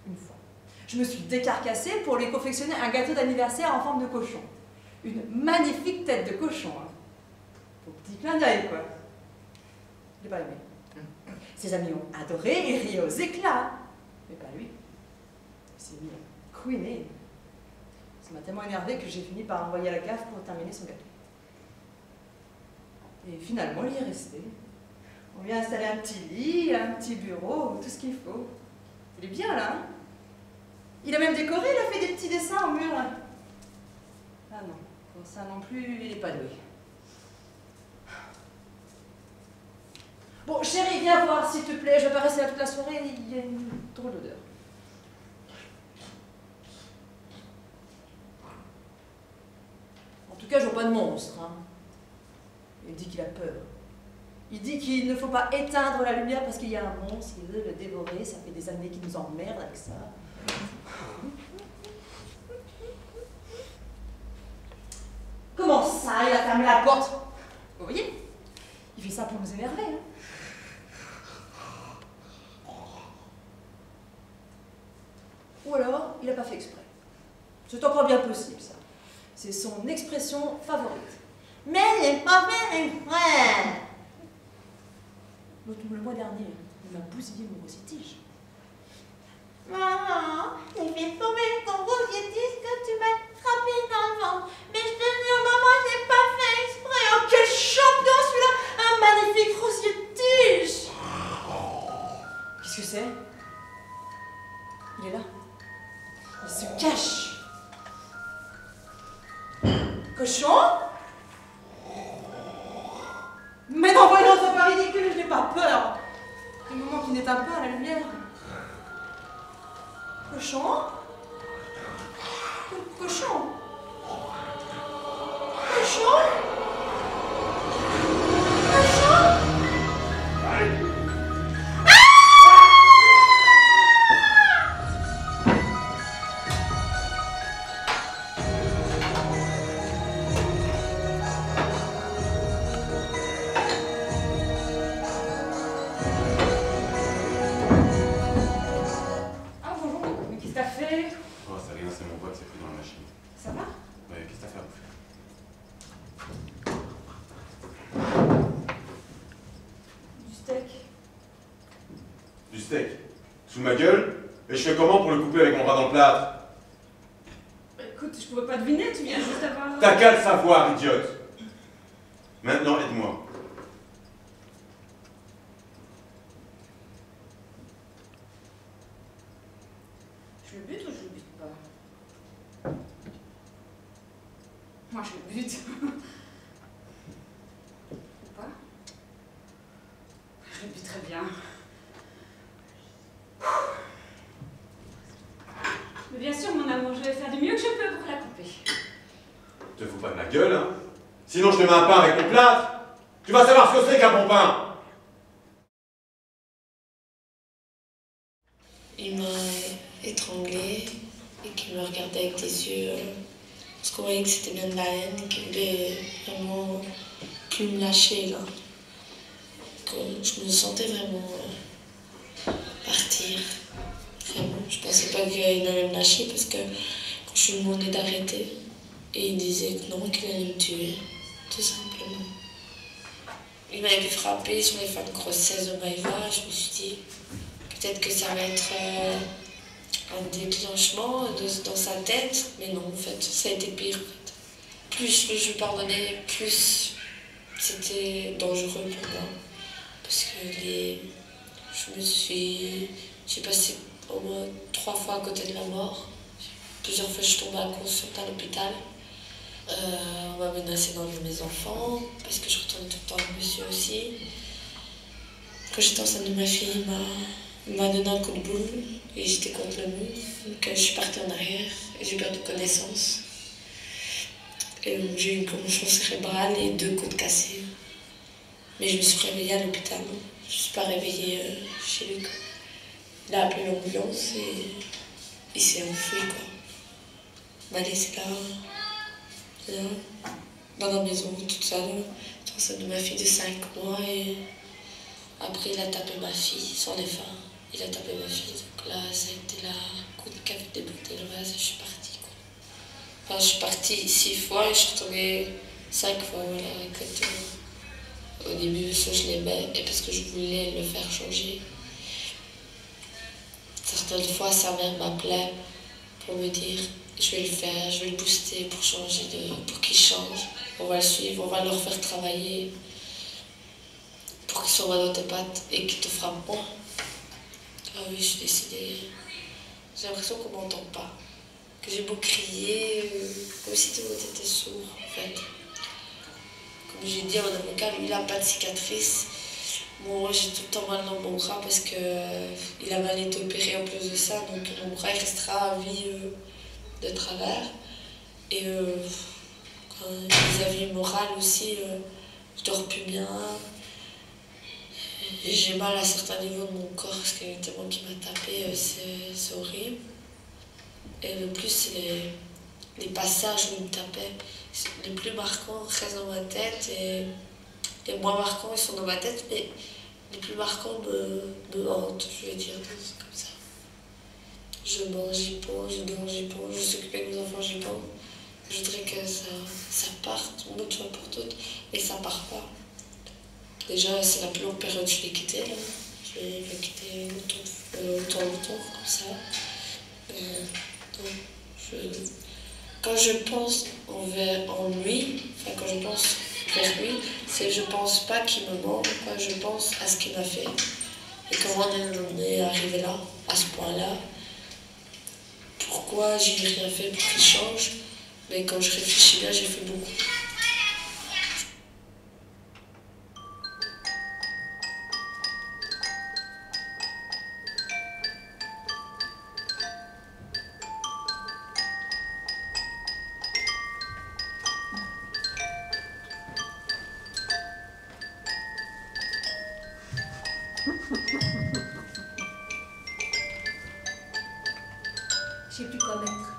Une fois, je me suis décarcassée pour lui confectionner un gâteau d'anniversaire en forme de cochon. Une magnifique tête de cochon. Hein. Au petit clin d'œil, quoi. Il n'a pas aimé. Ses amis ont adoré et riaient aux éclats. Mais pas lui. Il s'est mis à couiner. Ça m'a tellement énervé que j'ai fini par envoyer à la cave pour terminer son gâteau. Et finalement, il y est resté. On lui a installé un petit lit, un petit bureau, tout ce qu'il faut. Il est bien là, hein? Il a même décoré, il a fait des petits dessins au mur. Là. Ah non, pour ça non plus, il n'est pas doué. Bon, chérie, viens voir s'il te plaît, je vais pas rester là toute la soirée, il y a une drôle d'odeur. En tout cas, je vois pas de monstre. Hein. Il dit qu'il a peur. Il dit qu'il ne faut pas éteindre la lumière parce qu'il y a un monstre, il veut le dévorer, ça fait des années qu'il nous emmerde avec ça. Comment ça, il a fermé la porte? Vous voyez? Il fait ça pour nous énerver. Hein. Ou alors, il n'a pas fait exprès. C'est encore bien possible, ça. C'est son expression favorite. Mais il n'est pas fait exprès. Le mois dernier, il m'a bousillé mon rosy-tige. Maman, j'ai fait tomber ton rosy-tige que tu m'as frappé dans le ventre. Mais je te jure, maman, j'ai pas fait exprès. Oh, quel champion celui-là! Un magnifique rosy-tige! Qu'est-ce que c'est? Il est là. Il se cache. Cochon? Mais non, voyons, c'est pas ridicule, je n'ai pas peur. Du moment qu'il n'éteint pas la lumière. Cochon? Cochon? Cochon? Cochon? Sous ma gueule? Et je fais comment pour le couper avec mon bras dans le plâtre? Écoute, je pouvais pas deviner, tu viens juste d'avoir... T'as qu'à le savoir, idiote. Maintenant, aide-moi. Je le bute ou je le bute pas? Moi, je le bute. Ou pas? Je le bute très bien. Mais bien sûr, mon amour, je vais faire du mieux que je peux pour la couper. Te fous pas de ma gueule, hein. Sinon, je te mets un pain avec ton plâtre. Tu vas savoir ce que c'est qu'un bon pain. Il m'a étranglée et qu'il me regardait avec des yeux. Parce qu'on voyait que c'était bien de la haine et qu'il voulait vraiment plus me lâcher là. Que je me sentais vraiment partir. Vraiment. Je pensais pas qu'il allait me lâcher parce que quand je lui demandais d'arrêter, et il disait que non, qu'il allait me tuer. Tout simplement. Il m'avait frappé sur les fins de grossesse de Maïva. Je me suis dit, peut-être que ça va être un déclenchement dans sa tête. Mais non, en fait, ça a été pire. En fait. Plus je lui pardonnais, plus c'était dangereux pour moi. Parce que j'ai passé au moins 3 fois à côté de la mort. Plusieurs fois, je suis tombée inconsciente à l'hôpital. On m'a menacé d'enlever mes enfants, parce que je retournais tout le temps avec monsieur aussi. Quand j'étais enceinte de ma fille, il m'a donné un coup de boule et j'étais contre le mur. Donc je suis partie en arrière et j'ai perdu connaissance. Et j'ai eu une commotion cérébrale et 2 côtes cassées. Mais je me suis réveillée à l'hôpital. Je ne suis pas réveillée chez lui. Il a appelé l'ambulance et il s'est enfui, quoi. Il m'a laissé là, dans la maison, toute seule, enceinte de ma fille de 5 mois. Et après, il a tapé ma fille sur les fins. Il a tapé ma fille. Donc là, ça a été la coup de café démonté le vase et je suis partie, quoi. Enfin, je suis partie 6 fois et je suis retournée 5 fois, voilà, exactement. Au début, parce que je l'aimais et parce que je voulais le faire changer. Certaines fois, sa mère m'appelait pour me dire je vais le faire, je vais le booster pour changer, pour qu'il change. On va le suivre, on va le refaire travailler pour qu'il soit dans tes pattes et qu'il te frappe moins. Ah oui, je suis décidée. J'ai l'impression qu'on m'entend pas. Que j'ai beau crier, comme si tout le monde était sourd, en fait. Comme j'ai dit à mon avocat, lui, il n'a pas de cicatrice. Moi, j'ai tout le temps mal dans mon bras parce qu'il a mal été opéré en plus de ça. Donc mon bras il restera à vie de travers. Et vis-à-vis moral aussi, je dors plus bien. Et j'ai mal à certains niveaux de mon corps parce qu'il y a tellement qui m'a tapé, c'est horrible. Et le plus, c'est les passages où il me tapait. Les plus marquants restent dans ma tête et les moins marquants ils sont dans ma tête, mais les plus marquants me hantent, je vais dire, c'est comme ça. Je mange, j'y pense, je dors, j'y pense, je s'occupe avec mes enfants, j'y pense. Je voudrais que ça parte, une bonne fois pour toutes, et ça part pas. Déjà, c'est la plus longue période que je l'ai quitté, là. Je l'ai quitté autour, comme ça. Quand je pense en lui, enfin quand je pense vers lui, c'est je pense pas qu'il me manque, quoi, je pense à ce qu'il m'a fait. Et comment on est arrivé là, à ce point-là. Pourquoi j'ai rien fait pour qu'il change. Mais quand je réfléchis bien, j'ai fait beaucoup. Je sais plus quoi mettre.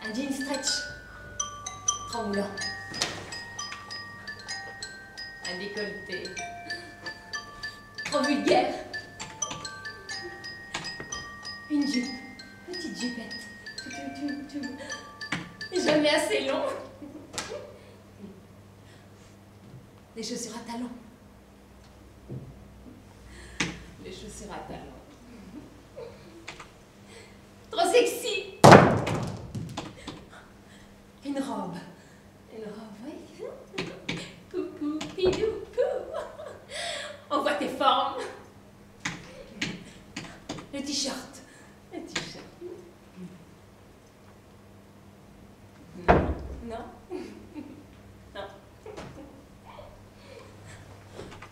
Un jean stretch. Trop moulant. Un décolleté. Trop vulgaire. Une jupe. Petite jupette. Jamais assez long. Des chaussures à talons. Les chaussures à talons. une robe. Une robe, oui. Coucou, pidou, coucou. On voit tes formes. Le t-shirt. Le t-shirt. Non. Non.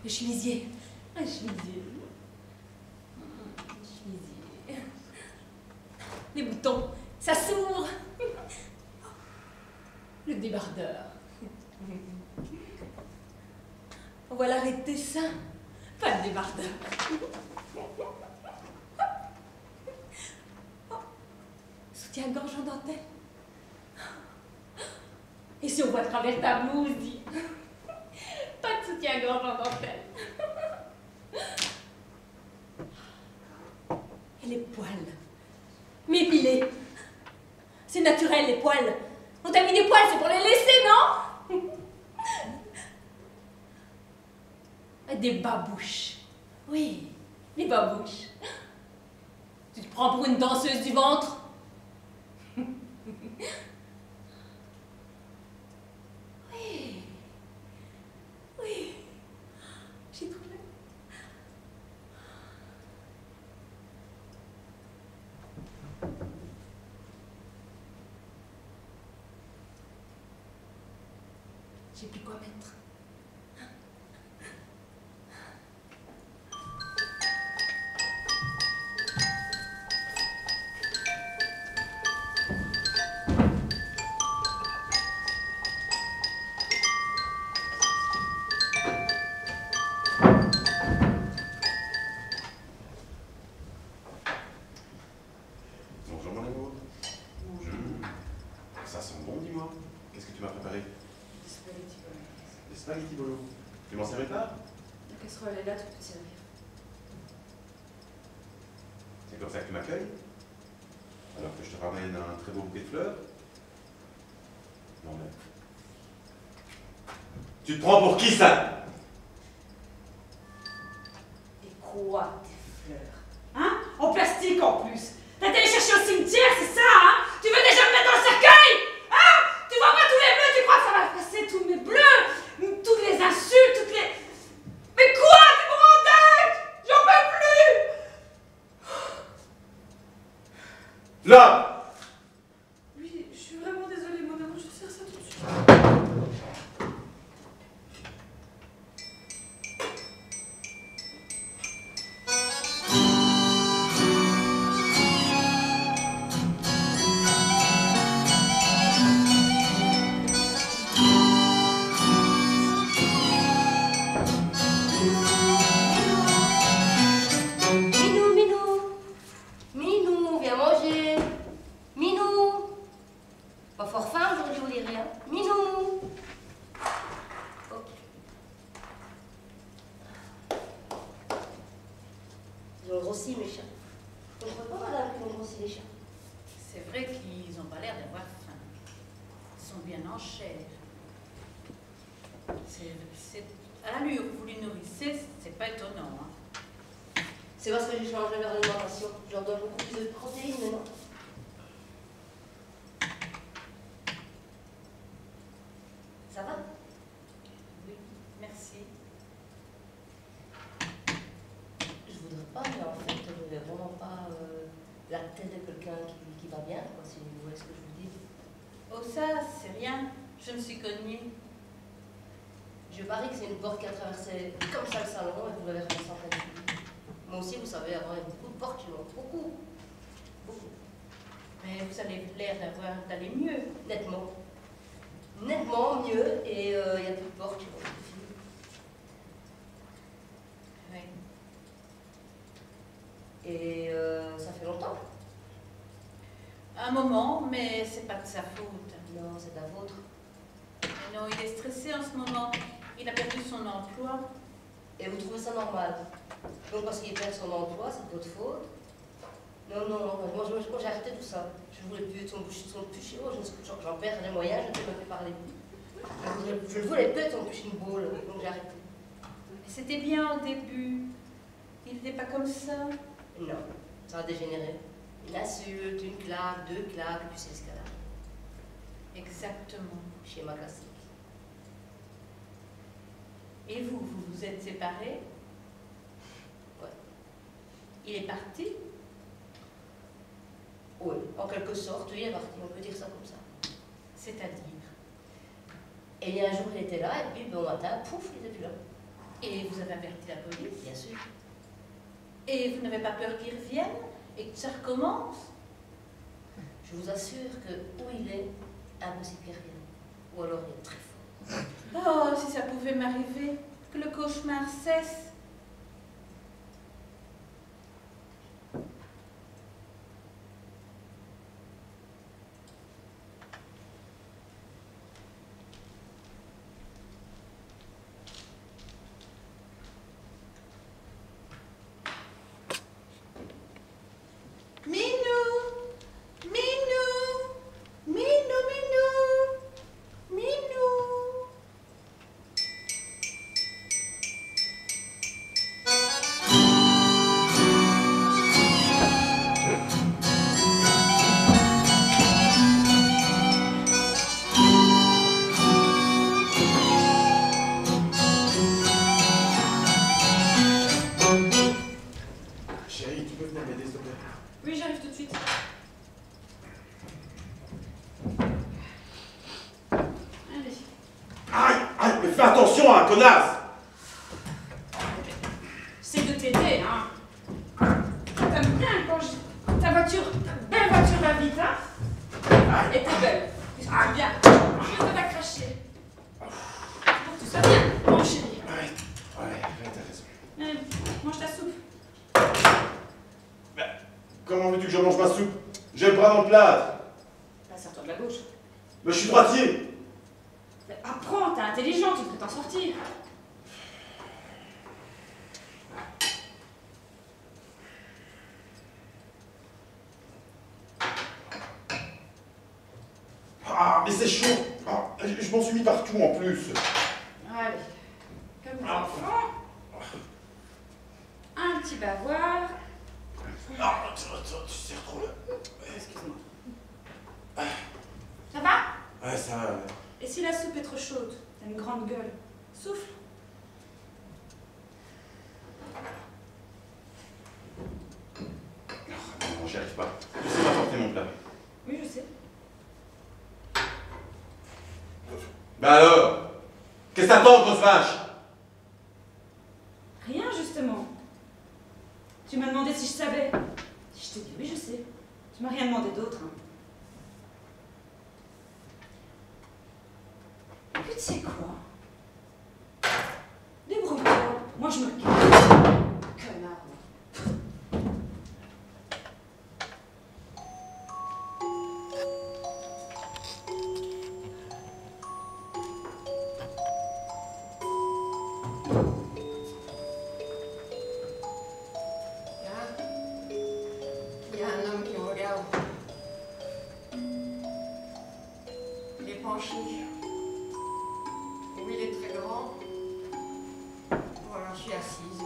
Le chemisier. Un chemisier. Les boutons, ça s'ouvre. Le débardeur. On voit l'arrêt des seins. Pas de débardeur. Soutien-gorge en dentelle. Et si on voit à travers ta blouse, dis. Pas de soutien-gorge en dentelle. Et les poils. M'épiler. C'est naturel, les poils. On t'a mis des poils, c'est pour les laisser, non? Des babouches. Oui, les babouches. Tu te prends pour une danseuse du ventre? Oui. Oui. J'ai trouvé. J'ai plus quoi mettre. Bonjour mon amour. Bonjour. Ça sent bon, dis-moi. Qu'est-ce que tu m'as préparé? Des spaghettis bolo. Tu m'en servirais pas? La casserole est là, tu peux te servir. C'est comme ça que tu m'accueilles? Alors que je te ramène un très beau bouquet de fleurs? Non mais... Tu te prends pour qui ça? Et quoi, tes fleurs? Hein? En plastique en plus. T'as été les chercher au cimetière, c'est ça, hein? Tu veux déjà me mettre dans le cercueil? Hein? Tu vois pas tous les bleus, tu crois que ça va effacer tous mes bleus? Toutes les insultes, toutes les... Mais quoi? T'es mon tête? J'en peux plus! Là! Oui, je suis vraiment désolée, mon amour, je vais faire ça tout de suite. Minou, Minou. Minou, viens manger. Minou. Pas fort faim aujourd'hui, vous lirez, hein? Minou. Ok. Ils ont grossi, mes chats. Je ne crois pas, madame, qu'ils ont grossi les chats. C'est vrai qu'ils n'ont pas l'air d'avoir faim. Ils sont bien en chair. À l'allure où vous les nourrissez, c'est pas étonnant. Hein. C'est parce que j'ai changé leur alimentation. Je leur donne beaucoup plus de protéines maintenant. Ça va? Oui, merci. Je voudrais pas, mais en fait, je ne veux vraiment pas la tête de quelqu'un qui va bien, quoi, si vous voyez ce que je vous dis. Oh ça, c'est rien. Je me suis cognée. Je parie que c'est une porte qui a traversé comme ça le salon et vous l'avez remis sans peine. Moi aussi, vous savez, avant, il y a beaucoup de portes chez moi. Beaucoup. Beaucoup. Mais vous avez l'air d'aller mieux. Nettement. Nettement mieux et il n'y a plus de portes chez moi. Oui. Et ça fait longtemps? Un moment, mais c'est pas de sa faute. Non, c'est de la vôtre. Mais non, il est stressé en ce moment. Il a perdu son emploi. Et vous trouvez ça normal? Donc parce qu'il perd son emploi, c'est de votre faute? Non, non, non, moi j'ai arrêté tout ça. Je ne voulais plus être son push. Oh, j'en perds les moyens, je ne me fais parler plus. Je ne voulais plus être son push in ball, donc j'ai arrêté. Mais c'était bien au début. Il n'était pas comme ça. Non, ça a dégénéré. Une insulte, une claque, deux claques, et puis c'est l'escalade. Exactement. Schéma classique. Et vous, vous vous êtes séparés? Ouais. Il est parti? Oui, en quelque sorte, il est parti, on peut dire ça comme ça. C'est-à-dire? Et il y a un jour, il était là, et puis bon matin, pouf, il n'était plus là. Et vous avez averti la police? Bien sûr. Et vous n'avez pas peur qu'il revienne et que ça recommence? Je vous assure que où il est, impossible qu'il revienne. Ou alors il est très fort. Oh, si ça pouvait m'arriver, que le cauchemar cesse. Chérie, tu peux venir m'aider, s'il te plaît? Oui, j'arrive tout de suite. Allez. Aïe, aïe, mais fais attention, hein, connasse! C'est de t'aider, hein. T'aimes bien quand ta voiture, ta belle voiture va vite, hein. Et t'es belle. Qu'est-ce que tu viens? Je vais pas cracher. Faut que tu sois bien, mon chéri. Ouais, t'as raison. Allez, mange ta soupe. Comment veux-tu que je mange ma soupe? J'ai le bras dans le plâtre. Passe-toi de la gauche. Mais je suis droitier. Apprends, t'es intelligent, tu devrais t'en sortir. Ah, mais c'est chaud. Ah, je m'en suis mis partout en plus. Allez, comme les enfants. Un petit bavoir. Ah, attends, tu serres trop là. Excuse-moi. Ça va? Ouais, ça va. Et si la soupe est trop chaude? T'as une grande gueule. Souffle. Non, j'y arrive pas. Tu sais m'apporter mon plat. Oui, je sais. Bah alors? Qu'est-ce que t'attends, grosse vache? Rien, justement. Tu m'as demandé si je savais. Je t'ai dit oui, je sais. Tu m'as rien demandé d'autre. Hein. Et puis tu sais quoi? Débrouille-toi. Moi, je me casse. Connard. Il y a un homme qui me regarde. Il est penché. Oui, il est très grand. Voilà, je suis assise.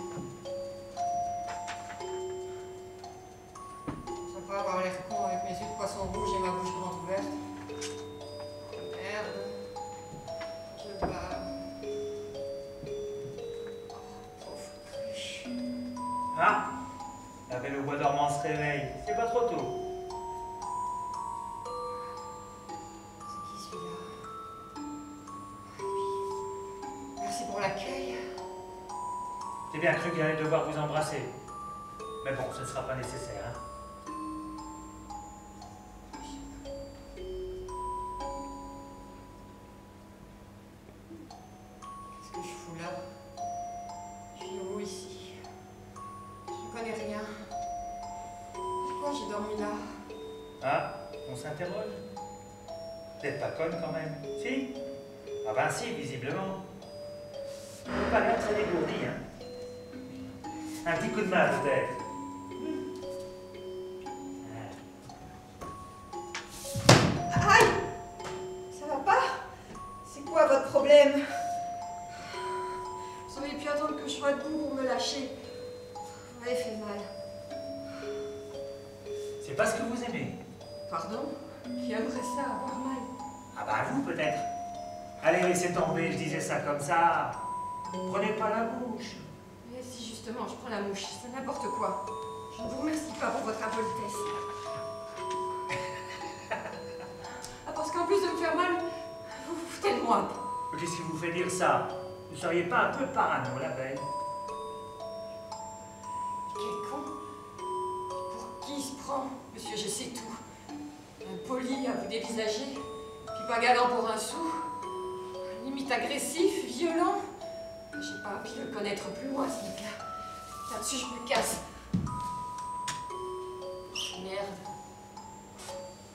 Ça peut avoir l'air con avec mes yeux de poisson rouge et ma bouche grande ouverte. Merde. Je bave. Pauvre cruche. Ah, la belle au bois dormant se réveille. C'est pas trop tôt. C'est qui celui-là? Ah oui. Merci pour l'accueil. J'ai bien cru qu'il allait devoir vous embrasser. Mais bon, ce ne sera pas nécessaire. Hein. Qu'est-ce que je fous là? Je suis où ici? Je connais rien. Pourquoi j'ai dormi là? Ah, on s'interroge. Peut-être pas conne quand même. Si? Ah ben si, visiblement. Vous n'avez pas l'air très dégourdi, hein. Un petit coup de main peut-être. Aïe! Ça va pas? C'est quoi votre problème? Vous auriez pu attendre que je sois debout pour me lâcher. Vous m'avez fait mal. C'est pas ce que vous aimez. Pardon? Qui aimerait ça, avoir mal? Ah bah vous peut-être. Allez, laissez tomber, je disais ça comme ça. Prenez pas la mouche. Mais si justement je prends la mouche, c'est n'importe quoi. Je ne vous remercie pas pour votre impolitesse. Ah, parce qu'en plus de me faire mal, vous vous foutez de moi. Qu'est-ce qui vous fait dire ça? Vous seriez pas un peu parano, la belle? Quel con. Pour qui il se prend? Monsieur, je sais tout. Impoli à vous dévisager, puis pas galant pour un sou. Limite agressif, violent. J'ai pas envie de le connaître plus loin, ce mec-là. Là-dessus, je me casse. Merde.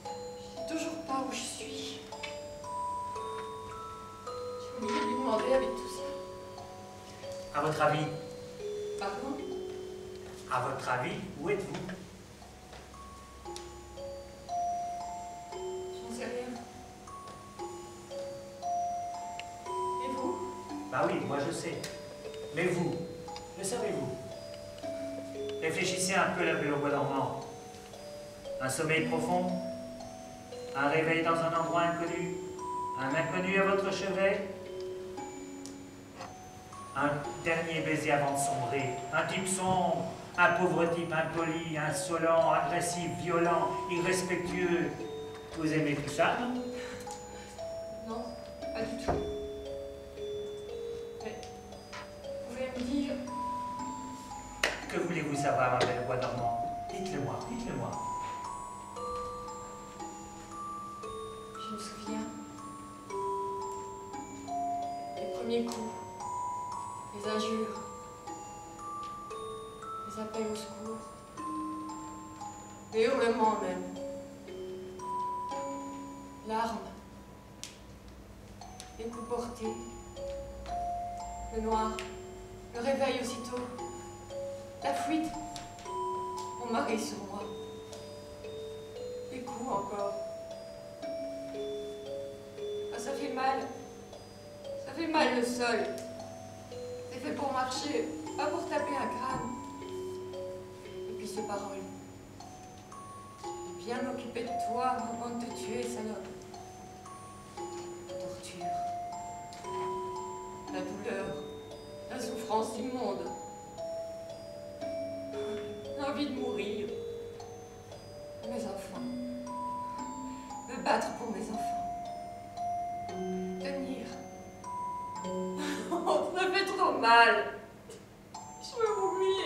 Je sais toujours pas où je suis. J'ai oublié de lui demander avec tout ça. À votre avis? Pardon? À votre avis, où êtes-vous? J'en sais rien. Et vous? Bah oui, moi je sais. Mais vous, le savez-vous? Réfléchissez un peu la belle au bois dormant. Un sommeil profond, un réveil dans un endroit inconnu, un inconnu à votre chevet, un dernier baiser avant de sombrer, un type sombre, un pauvre type impoli, insolent, agressif, violent, irrespectueux. Vous aimez tout ça, non? Non, pas du tout. Mais vous pouvez me dire... Que voulez-vous savoir, ma belle bois dormant? Dites-le-moi, dites-le-moi. Je me souviens. Les premiers coups, les injures, les appels au secours, les hurlements même, l'arme, les coups portés, le noir, le réveil aussitôt, la fuite, mon mari sur moi, les coups encore. Ah, ça fait mal. Ça fait mal le sol. C'est fait pour marcher, pas pour taper un crâne. Et puis ces paroles. J'ai bien m'occuper de toi avant de te tuer, salope. La torture. La douleur. La souffrance immonde. L'envie de mourir. Mes enfants. Me battre pour mes enfants. Tenir. Oh, ça fait trop mal. Je veux mourir.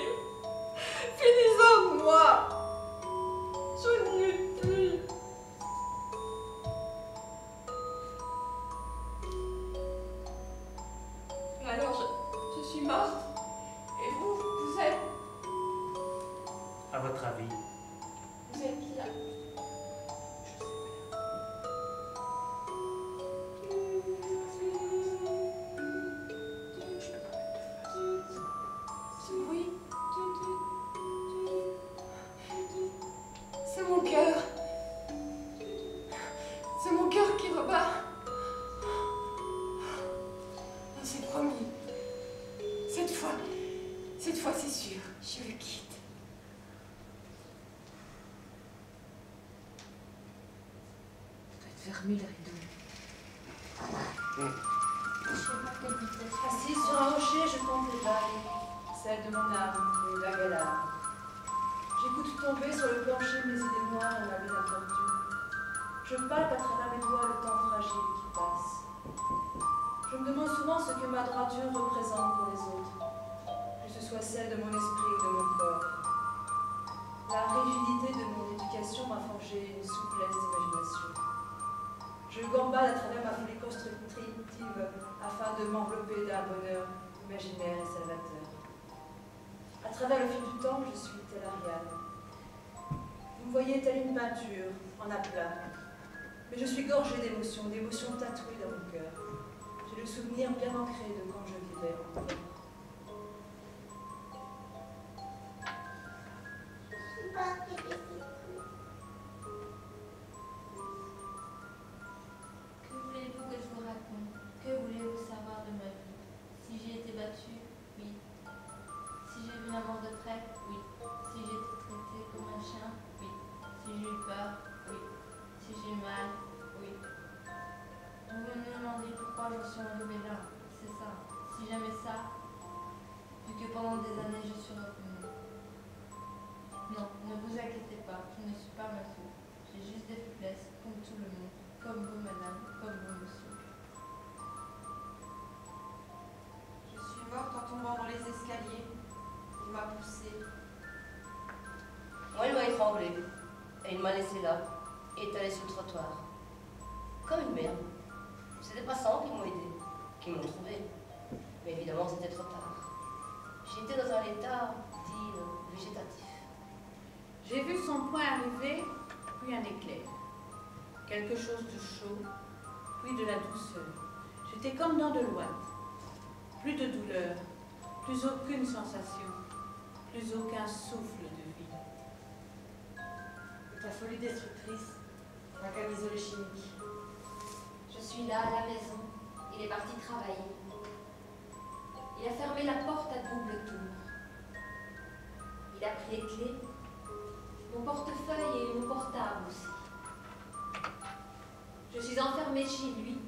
Finissons de moi. Je n'y lutte plus. Et alors, je suis morte. Et vous, vous êtes... À votre avis? Vous êtes là. Oui. C'est mon cœur. C'est mon cœur qui rebat. C'est promis. Cette fois c'est sûr, je le quitte. Fermez les rideaux. Assise sur un rocher, je compte les vagues, celles de mon âme, les vagues à l'âme. J'écoute tomber sur le plancher mes idées noires et ma belle infortune. Je palpe à travers mes doigts le temps fragile qui passe. Je me demande souvent ce que ma droiture représente pour les autres, que ce soit celle de mon esprit ou de mon corps. La rigidité de mon éducation m'a forgé une souplesse d'imagination. Je gambade à travers ma folie constructive afin de m'envelopper d'un bonheur imaginaire et salvateur. À travers le fil du temps, je suis telle Ariane. Vous me voyez telle une peinture, en aplat. Mais je suis gorgée d'émotions, d'émotions tatouées dans mon cœur. J'ai le souvenir bien ancré de quand je vivais encore. Que voulez-vous que je vous raconte? Que voulez-vous savoir de ma vie? Si j'ai été battue, oui. Si j'ai vu la mort de près, oui. Si j'ai été traitée comme un chien, oui. Si j'ai eu peur, oui. Si j'ai eu mal, oui. sont arrivés là, c'est ça. Si jamais ça, vu que pendant des années je suis revenue. Non, ne vous inquiétez pas, je ne suis pas mafieux. J'ai juste des faiblesses, comme tout le monde. Comme vous, madame, comme vous, monsieur. Je suis morte en tombant dans les escaliers. Il m'a poussée. Moi, il m'a étranglée. Et il m'a laissé là, étalée sur le trottoir. Comme une merde. C'est des passants qui m'ont aidé, qui m'ont trouvé. Mais évidemment, c'était trop tard. J'étais dans un état, dit, végétatif. J'ai vu son poing arriver, puis un éclair. Quelque chose de chaud, puis de la douceur. J'étais comme dans de l'ouate. Plus de douleur, plus aucune sensation, plus aucun souffle de vie. Ta folie destructrice n'a qu'un isolé chimique. Je suis là à la maison. Il est parti travailler. Il a fermé la porte à double tour. Il a pris les clés, mon portefeuille et mon portable aussi. Je suis enfermée chez lui,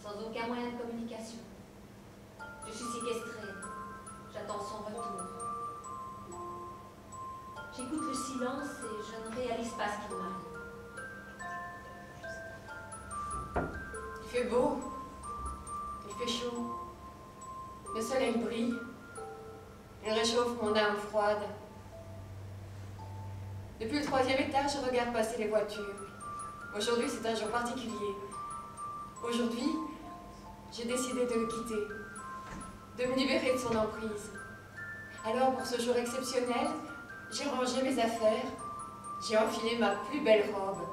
sans aucun moyen de communication. Je suis séquestrée. J'attends son retour. J'écoute le silence et je ne réalise pas ce qu'il m'arrive. Il fait beau, il fait chaud, le soleil brille, il réchauffe mon âme froide. Depuis le 3e étage, je regarde passer les voitures. Aujourd'hui, c'est un jour particulier. Aujourd'hui, j'ai décidé de le quitter, de me libérer de son emprise. Alors, pour ce jour exceptionnel, j'ai rangé mes affaires, j'ai enfilé ma plus belle robe,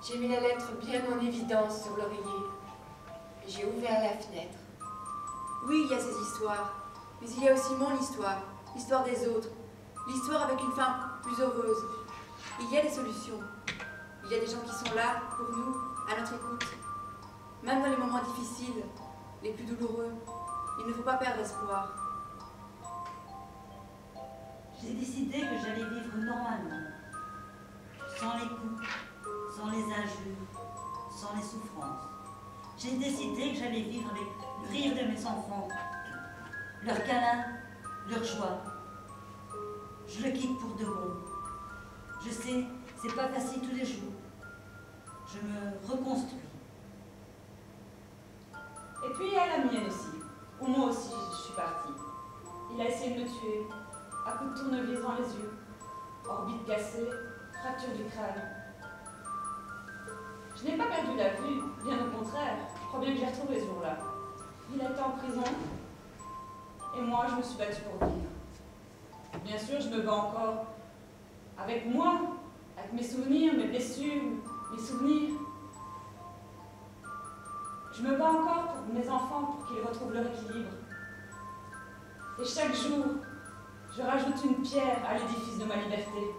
j'ai mis la lettre bien en évidence sur l'oreiller. J'ai ouvert la fenêtre. Oui, il y a ces histoires, mais il y a aussi mon histoire, l'histoire des autres, l'histoire avec une fin plus heureuse. Il y a des solutions. Il y a des gens qui sont là pour nous, à notre écoute. Même dans les moments difficiles, les plus douloureux, il ne faut pas perdre espoir. J'ai décidé que j'allais vivre normalement, sans les coups, sans les injures, sans les souffrances. J'ai décidé que j'allais vivre avec le rire de mes enfants, leurs câlins, leur joie. Je le quitte pour de bon. Je sais, c'est pas facile tous les jours. Je me reconstruis. Et puis il y a la mienne aussi, où moi aussi je suis partie. Il a essayé de me tuer, à coups de tournevis dans les yeux, orbite cassée, fracture du crâne. Je n'ai pas perdu la vue, bien au contraire. Je crois bien que j'ai retrouvé ce jour-là. Il a été en prison, et moi je me suis battue pour vivre. Bien sûr, je me bats encore avec moi, avec mes souvenirs, mes blessures, mes souvenirs. Je me bats encore pour mes enfants, pour qu'ils retrouvent leur équilibre. Et chaque jour, je rajoute une pierre à l'édifice de ma liberté.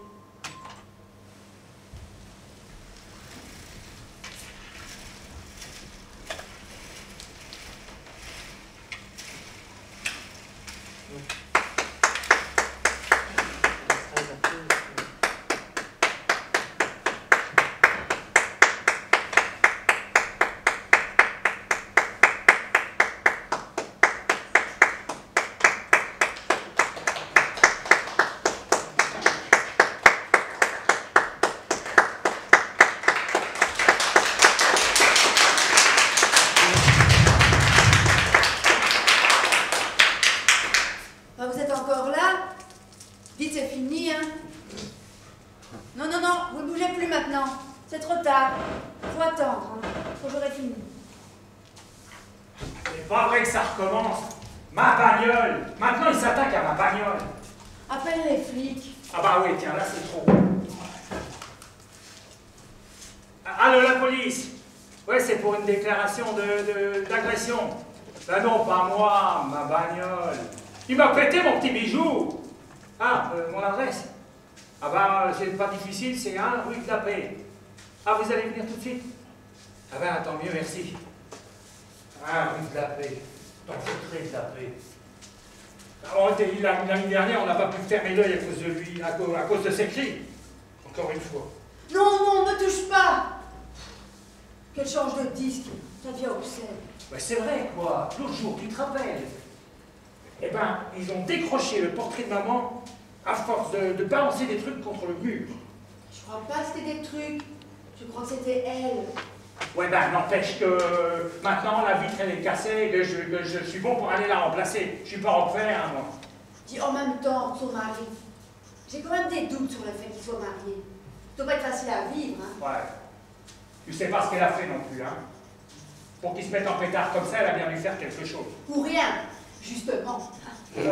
D'agression. Ben non, pas moi, ma bagnole. Il m'a prêté mon petit bijou. Ah, mon adresse. Ah ben, c'est pas difficile, c'est 1 rue de la Paix. Ah, vous allez venir tout de suite? Ah ben, tant mieux, merci. 1 rue de la Paix. T'en foutrais de la Paix. L'année dernière, on n'a pas pu fermer l'œil à cause de lui, à cause de ses cris. Encore une fois. Non, non, ne me touche pas! Qu'elle change de disque. Ça devient obscène. Ben, c'est vrai, quoi. L'autre jour, tu te rappelles? Eh ben, ils ont décroché le portrait de maman à force de balancer des trucs contre le mur. Je crois pas que c'était des trucs. Je crois que c'était elle. Ouais, ben, n'empêche que maintenant, la vitre, elle est cassée et que je suis bon pour aller la remplacer. Je suis pas Roquefort, hein, moi. Dis en même temps, son mari. J'ai quand même des doutes sur le fait qu'il soit marié. Ça doit pas être facile à vivre, hein. Ouais. Tu sais pas ce qu'elle a fait non plus, hein. Pour qu'il se mette en pétard comme ça, elle a bien dû faire quelque chose. Ou rien, justement. Ouais.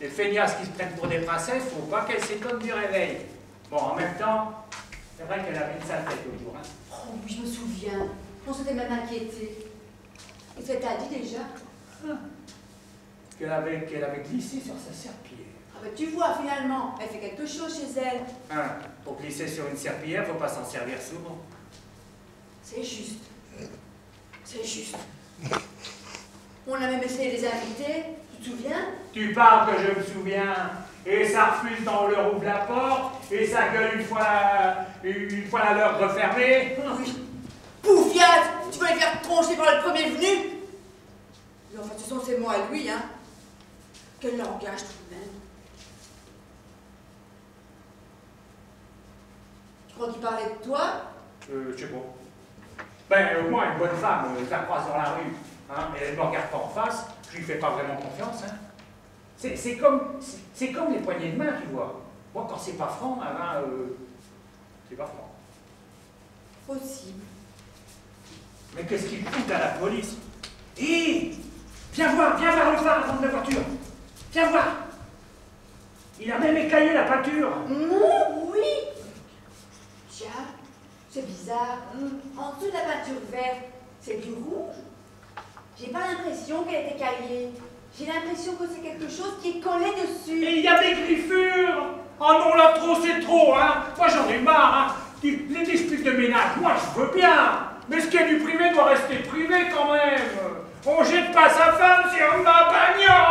Les feignasses qui se prennent pour des princesses, faut pas qu'elles s'étonnent du réveil. Bon, en même temps, c'est vrai qu'elle avait une sale tête l'autre jour, hein. Oh oui, je me souviens. On s'était même inquiété. Et ça t'a dit déjà? Qu'elle avait glissé sur sa serpillière. Ah ben tu vois, finalement, elle fait quelque chose chez elle. Hein, pour glisser sur une serpillière, faut pas s'en servir souvent. C'est juste. C'est juste. On a même essayé de les inviter, tu te souviens? Tu parles que je me souviens, et ça refuse quand on leur ouvre la porte, et ça gueule une fois la leur refermée. Oui. Poufiade! Tu vas les faire troncher par le premier venu? Mais enfin, de toute façon, c'est moi et lui, hein. Quel langage tout de même. Tu crois qu'il parlait de toi? Je sais pas. Ben, au moins, une bonne femme, je la croise dans la rue, hein, et elle ne me regarde pas en face, je lui fais pas vraiment confiance, hein. C'est comme les poignées de main, tu vois. Moi, quand c'est pas franc, c'est pas franc. Possible. Mais qu'est-ce qu'il fout à la police? Hé! Viens voir le phare avant de la voiture. Viens voir. Il a même écaillé la peinture. Oui. Tiens, c'est bizarre. En dessous de la peinture verte, c'est du rouge. J'ai pas l'impression qu'elle est écaillée. J'ai l'impression que c'est quelque chose qui est collé dessus. Et il y a des griffures. Oh non, là, trop, c'est trop, hein. Moi, j'en ai marre, hein. Les disputes de ménage, moi, je veux bien. Mais ce qui est du privé doit rester privé, quand même. On jette pas sa femme sur ma bagnole.